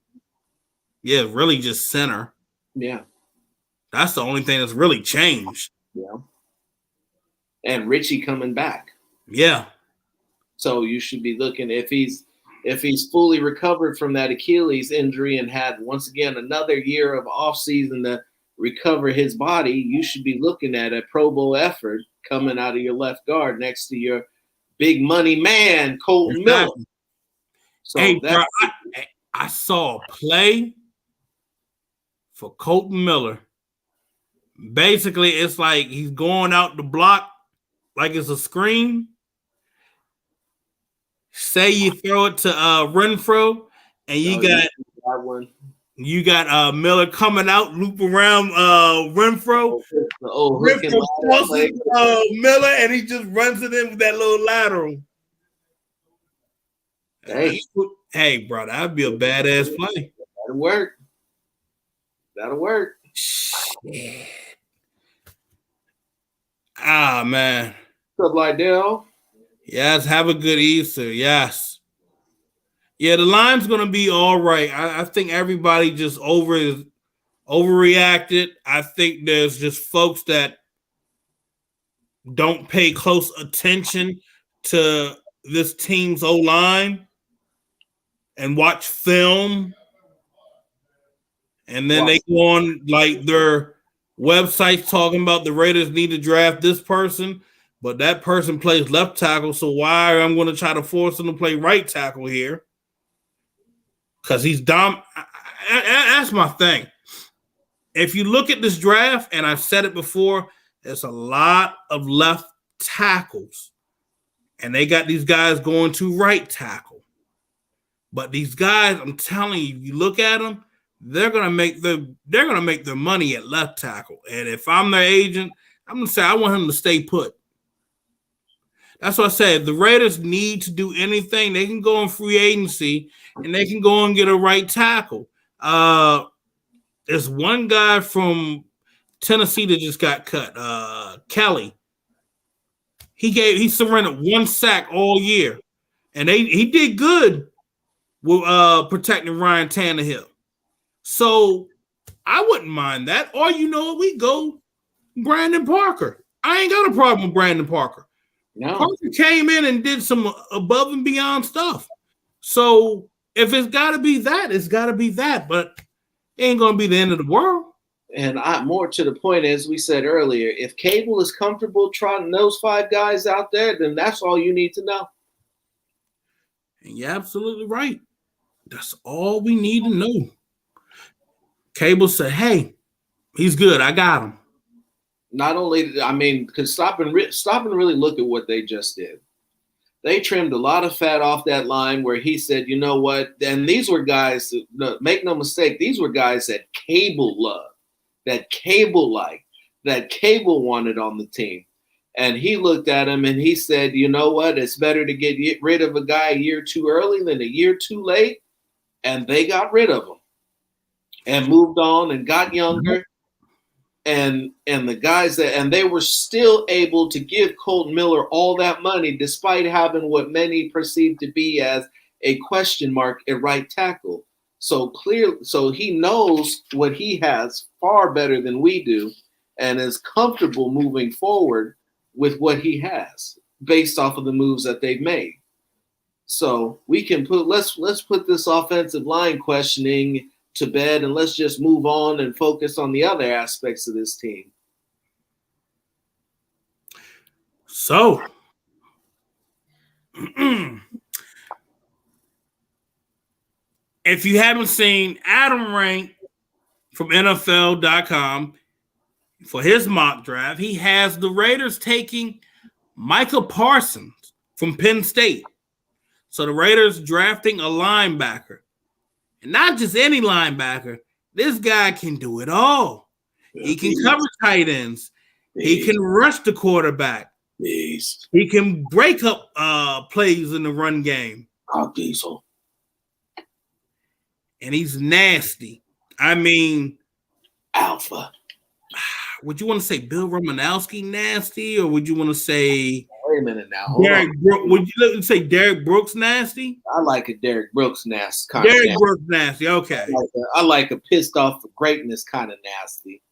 really just center.
Yeah.
That's the only thing that's really changed.
Yeah. And Richie coming back.
Yeah.
So you should be looking if he's fully recovered from that Achilles injury and had once again another year of offseason to recover his body, you should be looking at a Pro Bowl effort coming out of your left guard next to your big money man, Colton Miller. So
hey, bro, I saw a play for Colton Miller. Basically, it's like he's going out the block like it's a screen. Say you throw it to Renfro, and you got Miller coming out, loop around Renfro. Renfro crosses Miller, and he just runs it in with that little lateral. Hey, bro, that'd be a badass play.
That'll work.
Shit. Ah, man.
What's up, Lydell?
Yes, have a good Easter. Yes. Yeah, the line's going to be all right. I think everybody just overreacted. I think there's just folks that don't pay close attention to this team's O-line and watch film. And then they go on like their websites talking about the Raiders need to draft this person, but that person plays left tackle. So why am I going to try to force him to play right tackle here? Because he's dumb. That's my thing. If you look at this draft, and I've said it before, there's a lot of left tackles, and they got these guys going to right tackle. But these guys, I'm telling you, you look at them, they're gonna make their money at left tackle. And if I'm their agent, I'm gonna say I want him to stay put. That's what I said. If the Raiders need to do anything, they can go on free agency and they can go and get a right tackle. There's one guy from Tennessee that just got cut, Kelly. He surrendered 1 sack all year, and he did good with protecting Ryan Tannehill. So I wouldn't mind that. Or we go Brandon Parker. I ain't got a problem with Brandon Parker. No. Parker came in and did some above and beyond stuff. So if it's got to be that, it's got to be that. But it ain't going to be the end of the world.
And more to the point, as we said earlier, if Cable is comfortable trotting those 5 guys out there, then that's all you need to know.
And you're absolutely right. That's all we need to know. Cable said, hey, he's good. I got him.
Not only, because stop and really look at what they just did. They trimmed a lot of fat off that line where he said, you know what? And these were guys, make no mistake, these were guys that Cable loved, that Cable liked, that Cable wanted on the team. And he looked at him and he said, you know what? It's better to get rid of a guy a year too early than a year too late. And they got rid of him and moved on and got younger. And the guys and they were still able to give Colton Miller all that money despite having what many perceive to be as a question mark at right tackle. So he knows what he has far better than we do and is comfortable moving forward with what he has based off of the moves that they've made. So we can let's put this offensive line questioning to bed and let's just move on and focus on the other aspects of this team.
So if you haven't seen Adam Rank from NFL.com for his mock draft, he has the Raiders taking Micah Parsons from Penn State. So the Raiders drafting a linebacker. And not just any linebacker. This guy can do it all. He can cover tight ends. He can rush the quarterback. He can break up plays in the run game. And he's nasty. I mean,
alpha.
Would you want to say Bill Romanowski nasty, or would you want to say
wait a minute now?
Would you say Derek Brooks nasty?
I like a Derek Brooks nasty.
Derek Brooks nasty. Okay.
I like a pissed off for greatness kind of nasty.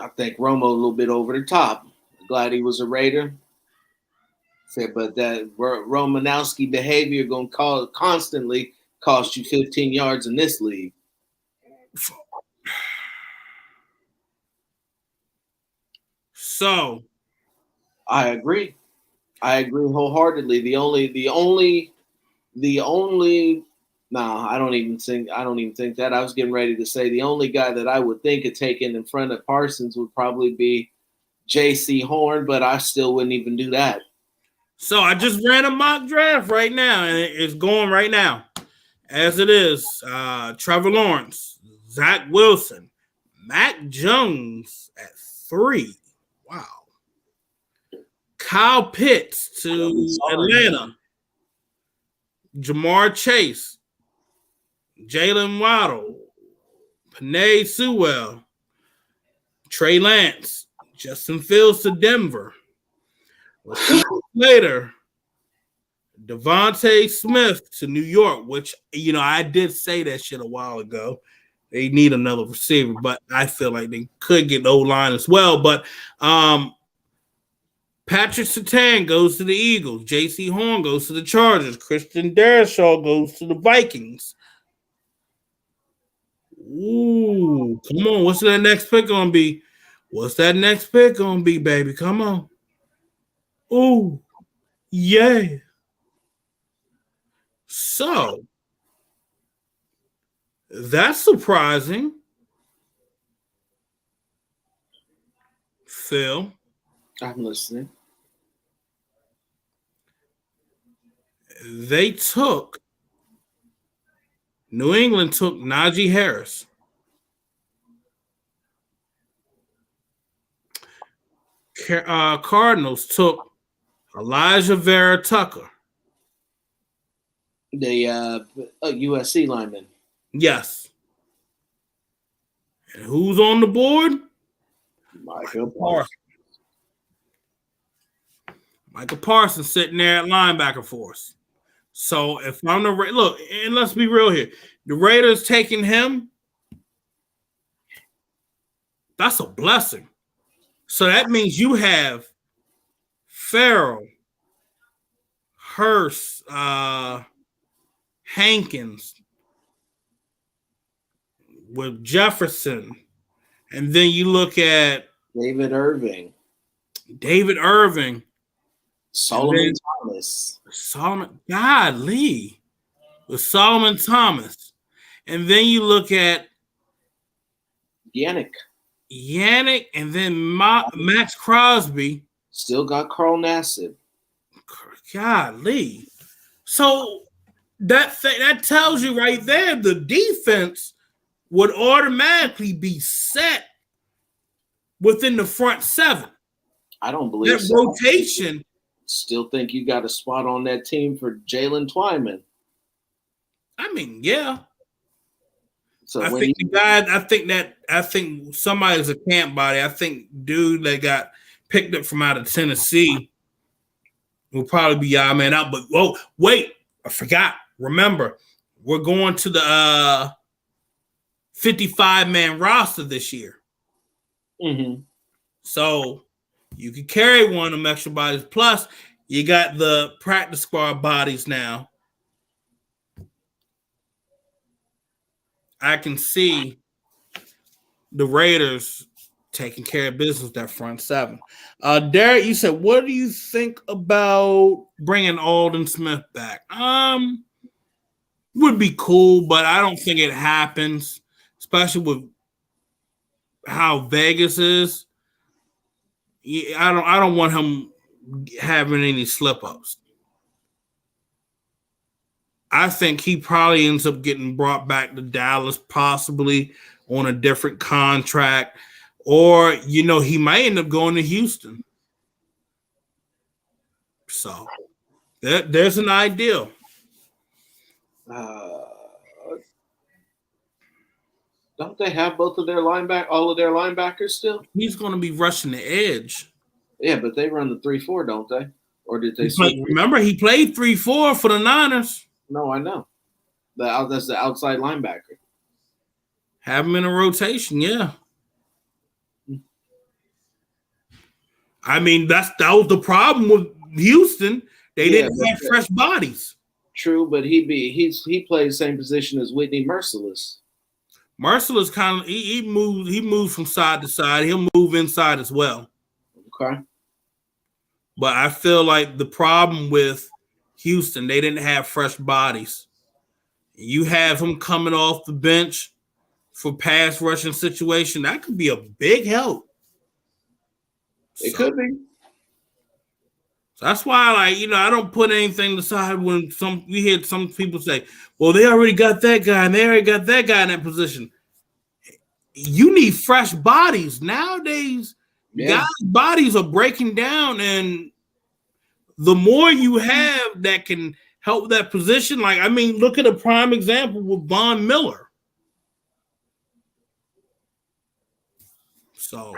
I think Romo a little bit over the top. Glad he was a Raider. But that Romanowski behavior gonna constantly cost you 15 yards in this league.
So
I agree wholeheartedly. The only I don't even think that. I was getting ready to say the only guy that I would think of taking in front of Parsons would probably be J.C. Horn, but I still wouldn't even do that.
So I just ran a mock draft right now, and it's going right now. As it is, Trevor Lawrence, Zach Wilson, Mac Jones at 3. Wow. Kyle Pitts to Atlanta. Jamar Chase, Jalen Waddle, Penei Sewell, Trey Lance, Justin Fields to Denver. Later, Devontae Smith to New York, which, I did say that shit a while ago. They need another receiver, but I feel like they could get O-line as well. But Patrick Surtain goes to the Eagles. J.C. Horn goes to the Chargers. Christian Darrisaw goes to the Vikings. Ooh, come on. What's that next pick going to be? What's that next pick going to be, baby? Come on. Ooh, yeah. So, that's surprising. Phil.
I'm listening.
New England took Najee Harris. Cardinals took Elijah Vera Tucker.
The USC lineman.
Yes. And who's on the board?
Michael Parsons.
Michael Parsons sitting there at linebacker for us. So if I'm look, and let's be real here, the Raiders taking him, that's a blessing. So that means you have Farrell, Hurst, Hankins with Jefferson, and then you look at
David Irving, Solomon
Thomas, and then you look at
Yannick,
and then Max Crosby,
Still got Carl Nassib.
Golly. So that tells you right there the defense would automatically be set within the front seven.
I don't believe
that
so.
rotation.
Still think you got a spot on that team for Jalen Twyman.
I mean, yeah.
So
I think the guy. I think somebody's a camp body. I think dude that got picked up from out of Tennessee will probably be our man out. But whoa, wait, I forgot. Remember, we're going to the 55-man roster this year.
Mm-hmm.
So you can carry one of them extra bodies. Plus, you got the practice squad bodies now. I can see the Raiders taking care of business that front seven. Derek, you said, what do you think about bringing Aldon Smith back? Would be cool, but I don't think it happens, especially with how Vegas is. I don't want him having any slip-ups. I think he probably ends up getting brought back to Dallas, possibly on a different contract, or he might end up going to Houston. So there's an ideal.
Don't they have all of their linebackers still?
He's going to be rushing the edge.
Yeah, but they run the 3-4, don't they? Or did they?
Remember, he played 3-4 for the Niners.
No, I know. That's the outside linebacker.
Have him in a rotation, yeah. I mean, that was the problem with Houston. They didn't have fresh bodies.
True, but he plays the same position as Whitney Merciless.
Merciless kind of he moves from side to side. He'll move inside as well.
Okay.
But I feel like the problem with Houston, they didn't have fresh bodies. You have him coming off the bench for pass rushing situation. That could be a big help.
It could be.
So that's why, I don't put anything aside when we hear some people say, well, they already got that guy and they already got that guy in that position. You need fresh bodies. Nowadays, guys' bodies are breaking down, and the more you have that can help that position, look at a prime example with Von Miller. So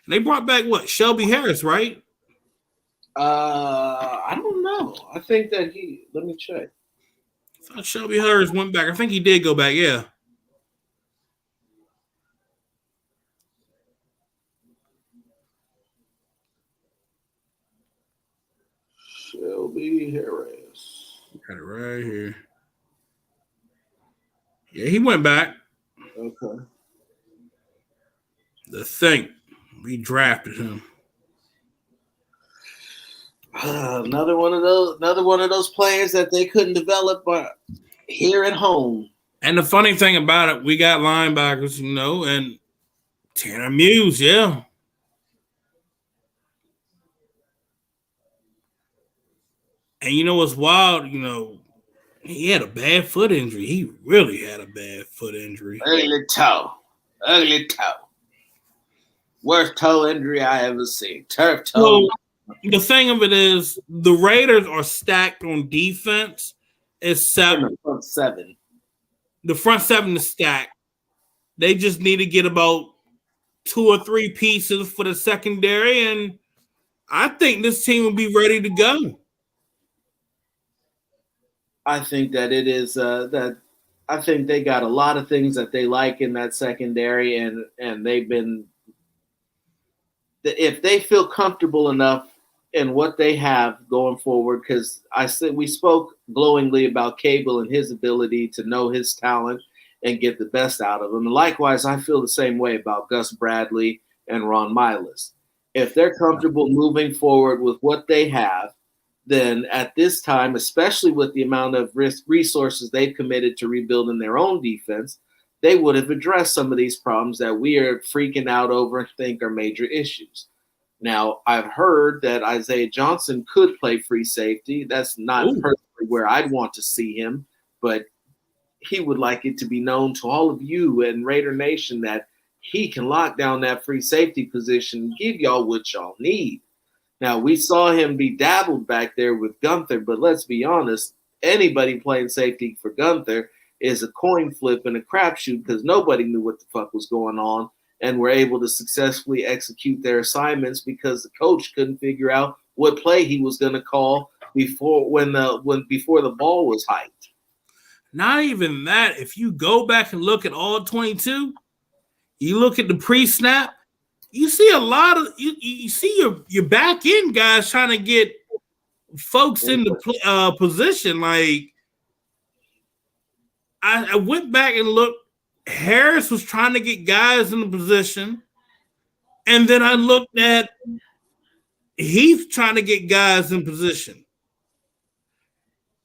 they brought back Shelby Harris, right?
I don't know. I think that let me check.
I thought Shelby Harris went back. I think he did go back, yeah.
Shelby Harris.
Got it right here. Yeah, he went back.
Okay.
The thing, we drafted him.
Another one of those players that they couldn't develop here at home.
And the funny thing about it, we got linebackers, and Tanner Muse, yeah. And you know what's wild? He had a bad foot injury. He really had a bad foot injury.
Ugly toe. Worst toe injury I ever seen. Turf toe.
So, the thing of it is, the Raiders are stacked on defense, except
the front seven.
The front seven is stacked. They just need to get about 2 or 3 pieces for the secondary, and I think this team will be ready to go.
I think that it is I think they got a lot of things that they like in that secondary, and they've been, if they feel comfortable enough in what they have going forward, because we spoke glowingly about Cable and his ability to know his talent and get the best out of him. And likewise, I feel the same way about Gus Bradley and Ron Miles. If they're comfortable moving forward with what they have, then at this time, especially with the amount of resources they've committed to rebuilding their own defense, they would have addressed some of these problems that we are freaking out over and think are major issues. Now, I've heard that Isaiah Johnson could play free safety. That's not personally where I'd want to see him, but he would like it to be known to all of you and Raider Nation that he can lock down that free safety position and give y'all what y'all need. Now, we saw him be dabbled back there with Gunther, but let's be honest, anybody playing safety for Gunther is a coin flip and a crapshoot because nobody knew what the fuck was going on and were able to successfully execute their assignments because the coach couldn't figure out what play he was going to call before the ball was hiked.
Not even that. If you go back and look at all 22, you look at the pre-snap, you see a lot of you see your back end guys trying to get folks in the position. Like I went back and looked. Harris was trying to get guys in the position, and then I looked at Heath trying to get guys in position.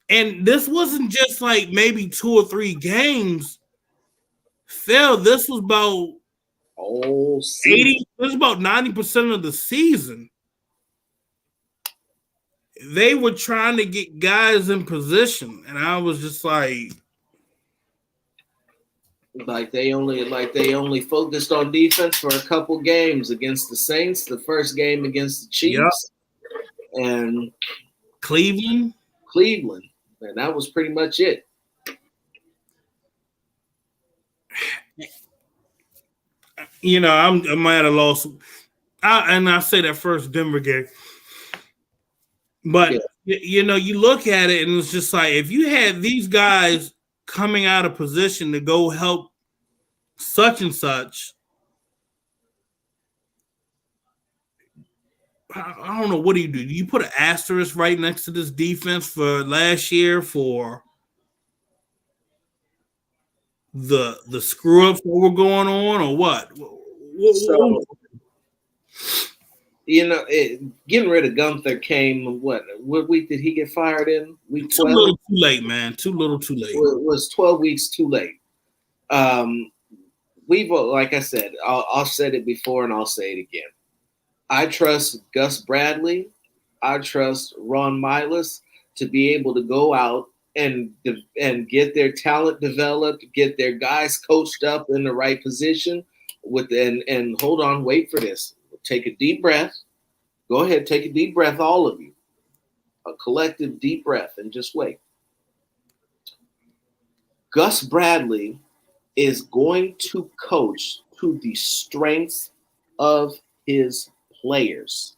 And this wasn't just like maybe 2 or 3 games. Phil, this was about 80. This was about 90% of the season. They were trying to get guys in position, and I was just like
they only focused on defense for a couple games against the Saints, the first game against the Chiefs, and
Cleveland,
and that was pretty much it.
You know, I'm at a loss. I say that first Denver game. But, you know, you look at it and it's just like if you had these guys coming out of position to go help such and such, I don't know. What do? Do you put an asterisk right next to this defense for last year for the screw-ups that were going on or what?
So, you know, getting rid of Gunther came, what week did he get fired in? Week 12?
Too little too late, man. Too little too late.
It was 12 weeks too late. We've, like I said, I've said it before and I'll say it again. I trust Gus Bradley. I trust Ron Miles to be able to go out and get their talent developed, get their guys coached up in the right position and hold on, wait for this. Take a deep breath. Go ahead, take a deep breath, all of you. A collective deep breath and just wait. Gus Bradley is going to coach to the strengths of his players.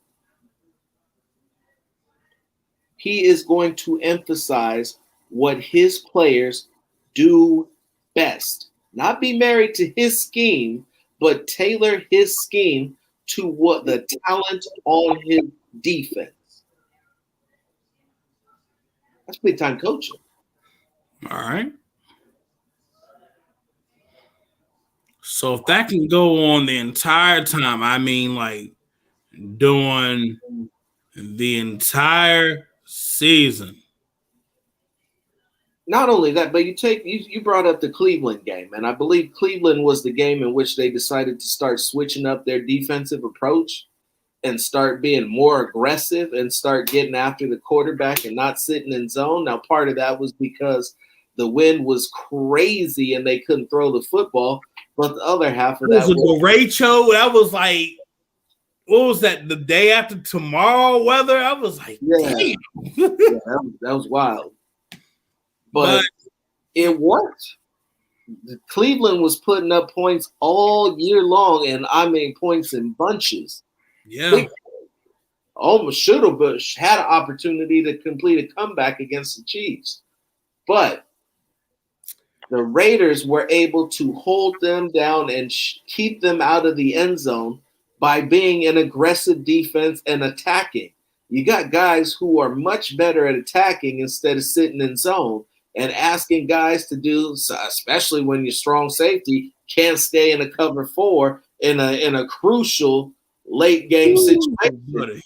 He is going to emphasize what his players do best. Not be married to his scheme, but tailor his scheme to what the talent on his defense. That's big time coaching.
All right. So if that can go on the entire time, I mean, like doing the entire season.
Not only that, but you brought up the Cleveland game, and I believe Cleveland was the game in which they decided to start switching up their defensive approach and start being more aggressive and start getting after the quarterback and not sitting in zone. Now, part of that was because the wind was crazy and they couldn't throw the football, but the other half of that
was derecho. That was like, what was that? The day after tomorrow weather? I was like, damn.
That was wild. But it worked. Cleveland was putting up points all year long, and I mean points in bunches.
Yeah.
They almost should have had an opportunity to complete a comeback against the Chiefs. But the Raiders were able to hold them down and keep them out of the end zone by being an aggressive defense and attacking. You got guys who are much better at attacking instead of sitting in zone and asking guys to do, especially when your strong safety can't stay in a cover 4 in a crucial late game situation.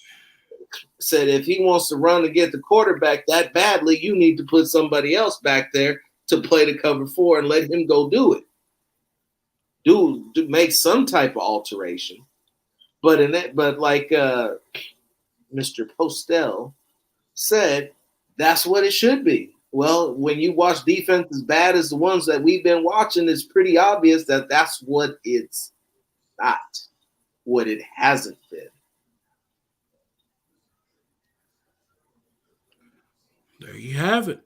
Said if he wants to run and get the quarterback that badly, you need to put somebody else back there to play the cover 4 and let him go do it. Do make some type of alteration. but like Mr. Postel said, that's what it should be. Well, when you watch defense as bad as the ones that we've been watching, it's pretty obvious that that's what it's not, what it hasn't been.
There you have it.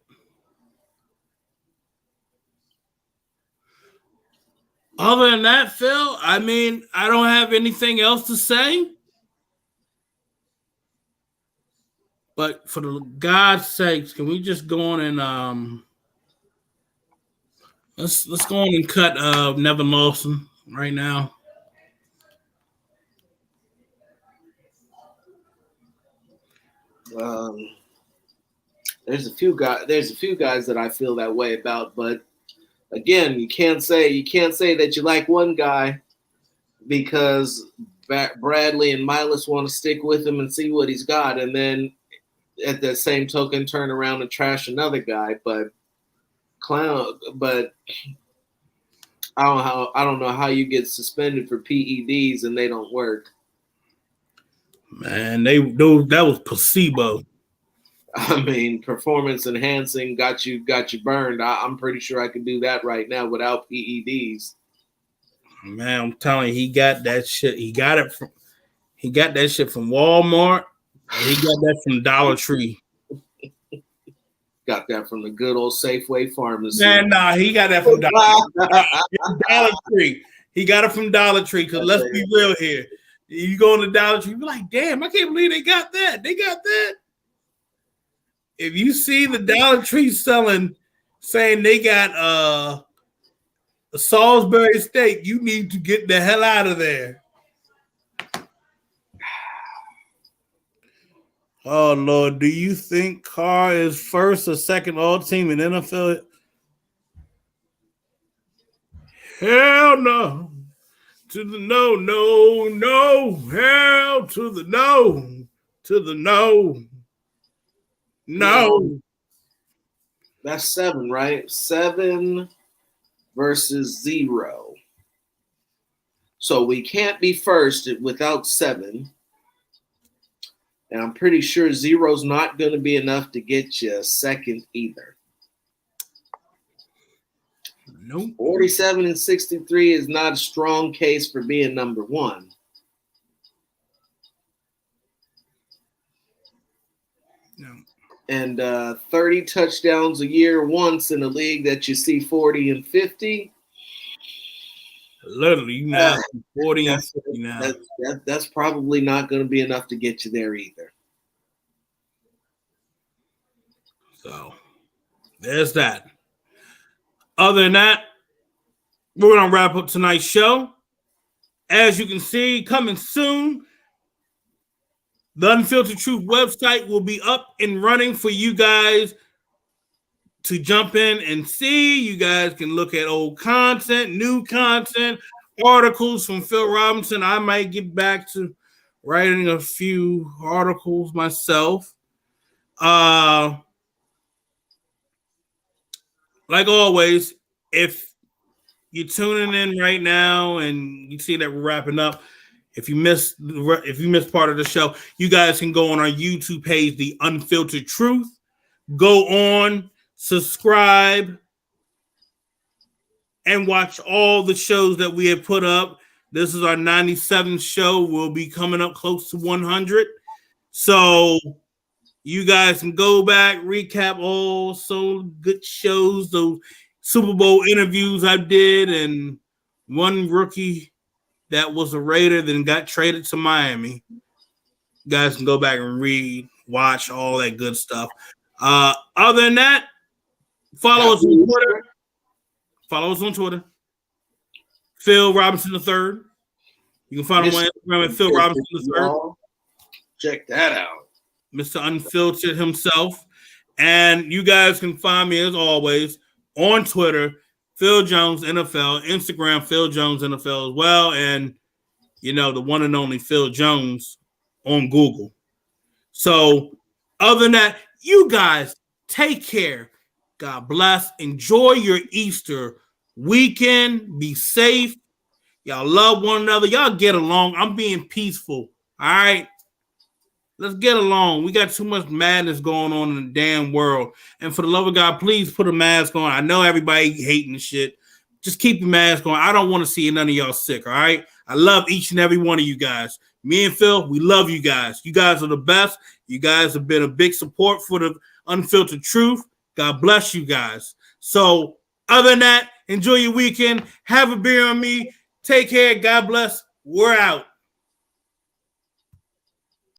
Other than that, Phil, I mean, I don't have anything else to say. But for the God's sakes, can we just go on and let's go on and cut Nevin Lawson right now.
There's a few guys that I feel that way about, but again, you can't say that you like one guy because Bradley and Milas want to stick with him and see what he's got, and then at the same token turn around and trash another guy. But I don't know how you get suspended for PEDs and they don't work.
Man, that was placebo.
I mean, performance enhancing got you burned. I'm pretty sure I could do that right now without PEDs.
Man, I'm telling you, he got that shit. He got that shit from Walmart. He got that from Dollar Tree.
Got that from the good old Safeway pharmacy.
Man, nah, he got that from Dollar Tree. He got it from Dollar Tree. Because let's be real here. You go to Dollar Tree, you're like, damn, I can't believe they got that. They got that. If you see the Dollar Tree saying they got a Salisbury steak, you need to get the hell out of there. Oh, Lord, do you think Carr is first or second all-team in NFL? Hell no. To the no, no, no. Hell to the no. To the no. No.
That's 7, right? 7 versus 0. So we can't be first without 7. And I'm pretty sure 0's not going to be enough to get you a second either.
Nope.
47 and 63 is not a strong case for being number 1.
No.
And 30 touchdowns a year once in a league that you see 40 and 50.
Literally, now 40 and 50 now.
That's probably not going to be enough to get you there either.
So, there's that. Other than that, we're going to wrap up tonight's show. As you can see, coming soon, the Unfiltered Truth website will be up and running for you guys to jump in and see. You guys can look at old content, new content, articles from Phil Robinson. I might get back to writing a few articles myself. Like always, if you're tuning in right now and you see that we're wrapping up, if you missed part of the show, you guys can go on our YouTube page, The Unfiltered Truth. Go on, subscribe, and watch all the shows that we have put up. This is our 97th show. We'll be coming up close to 100. So you guys can go back, recap all so good shows, those Super Bowl interviews I did, and one rookie that was a Raider then got traded to Miami. You guys can go back and watch all that good stuff. Other than that, follow us on Twitter. Follow us on Twitter. Phil Robinson III. You can find him on Instagram at Phil Robinson III.
Check that out.
Mr. Unfiltered himself. And you guys can find me, as always, on Twitter, Phil Jones NFL, Instagram, Phil Jones NFL as well. And, the one and only Phil Jones on Google. So, other than that, you guys take care. God bless. Enjoy your Easter weekend. Be safe. Y'all love one another. Y'all get along. I'm being peaceful. All right. Let's get along. We got too much madness going on in the damn world. And for the love of God, please put a mask on. I know everybody hating the shit. Just keep the mask on. I don't want to see none of y'all sick, all right? I love each and every one of you guys. Me and Phil, we love you guys. You guys are the best. You guys have been a big support for the Unfiltered Truth. God bless you guys. So other than that, enjoy your weekend. Have a beer on me. Take care. God bless. We're out.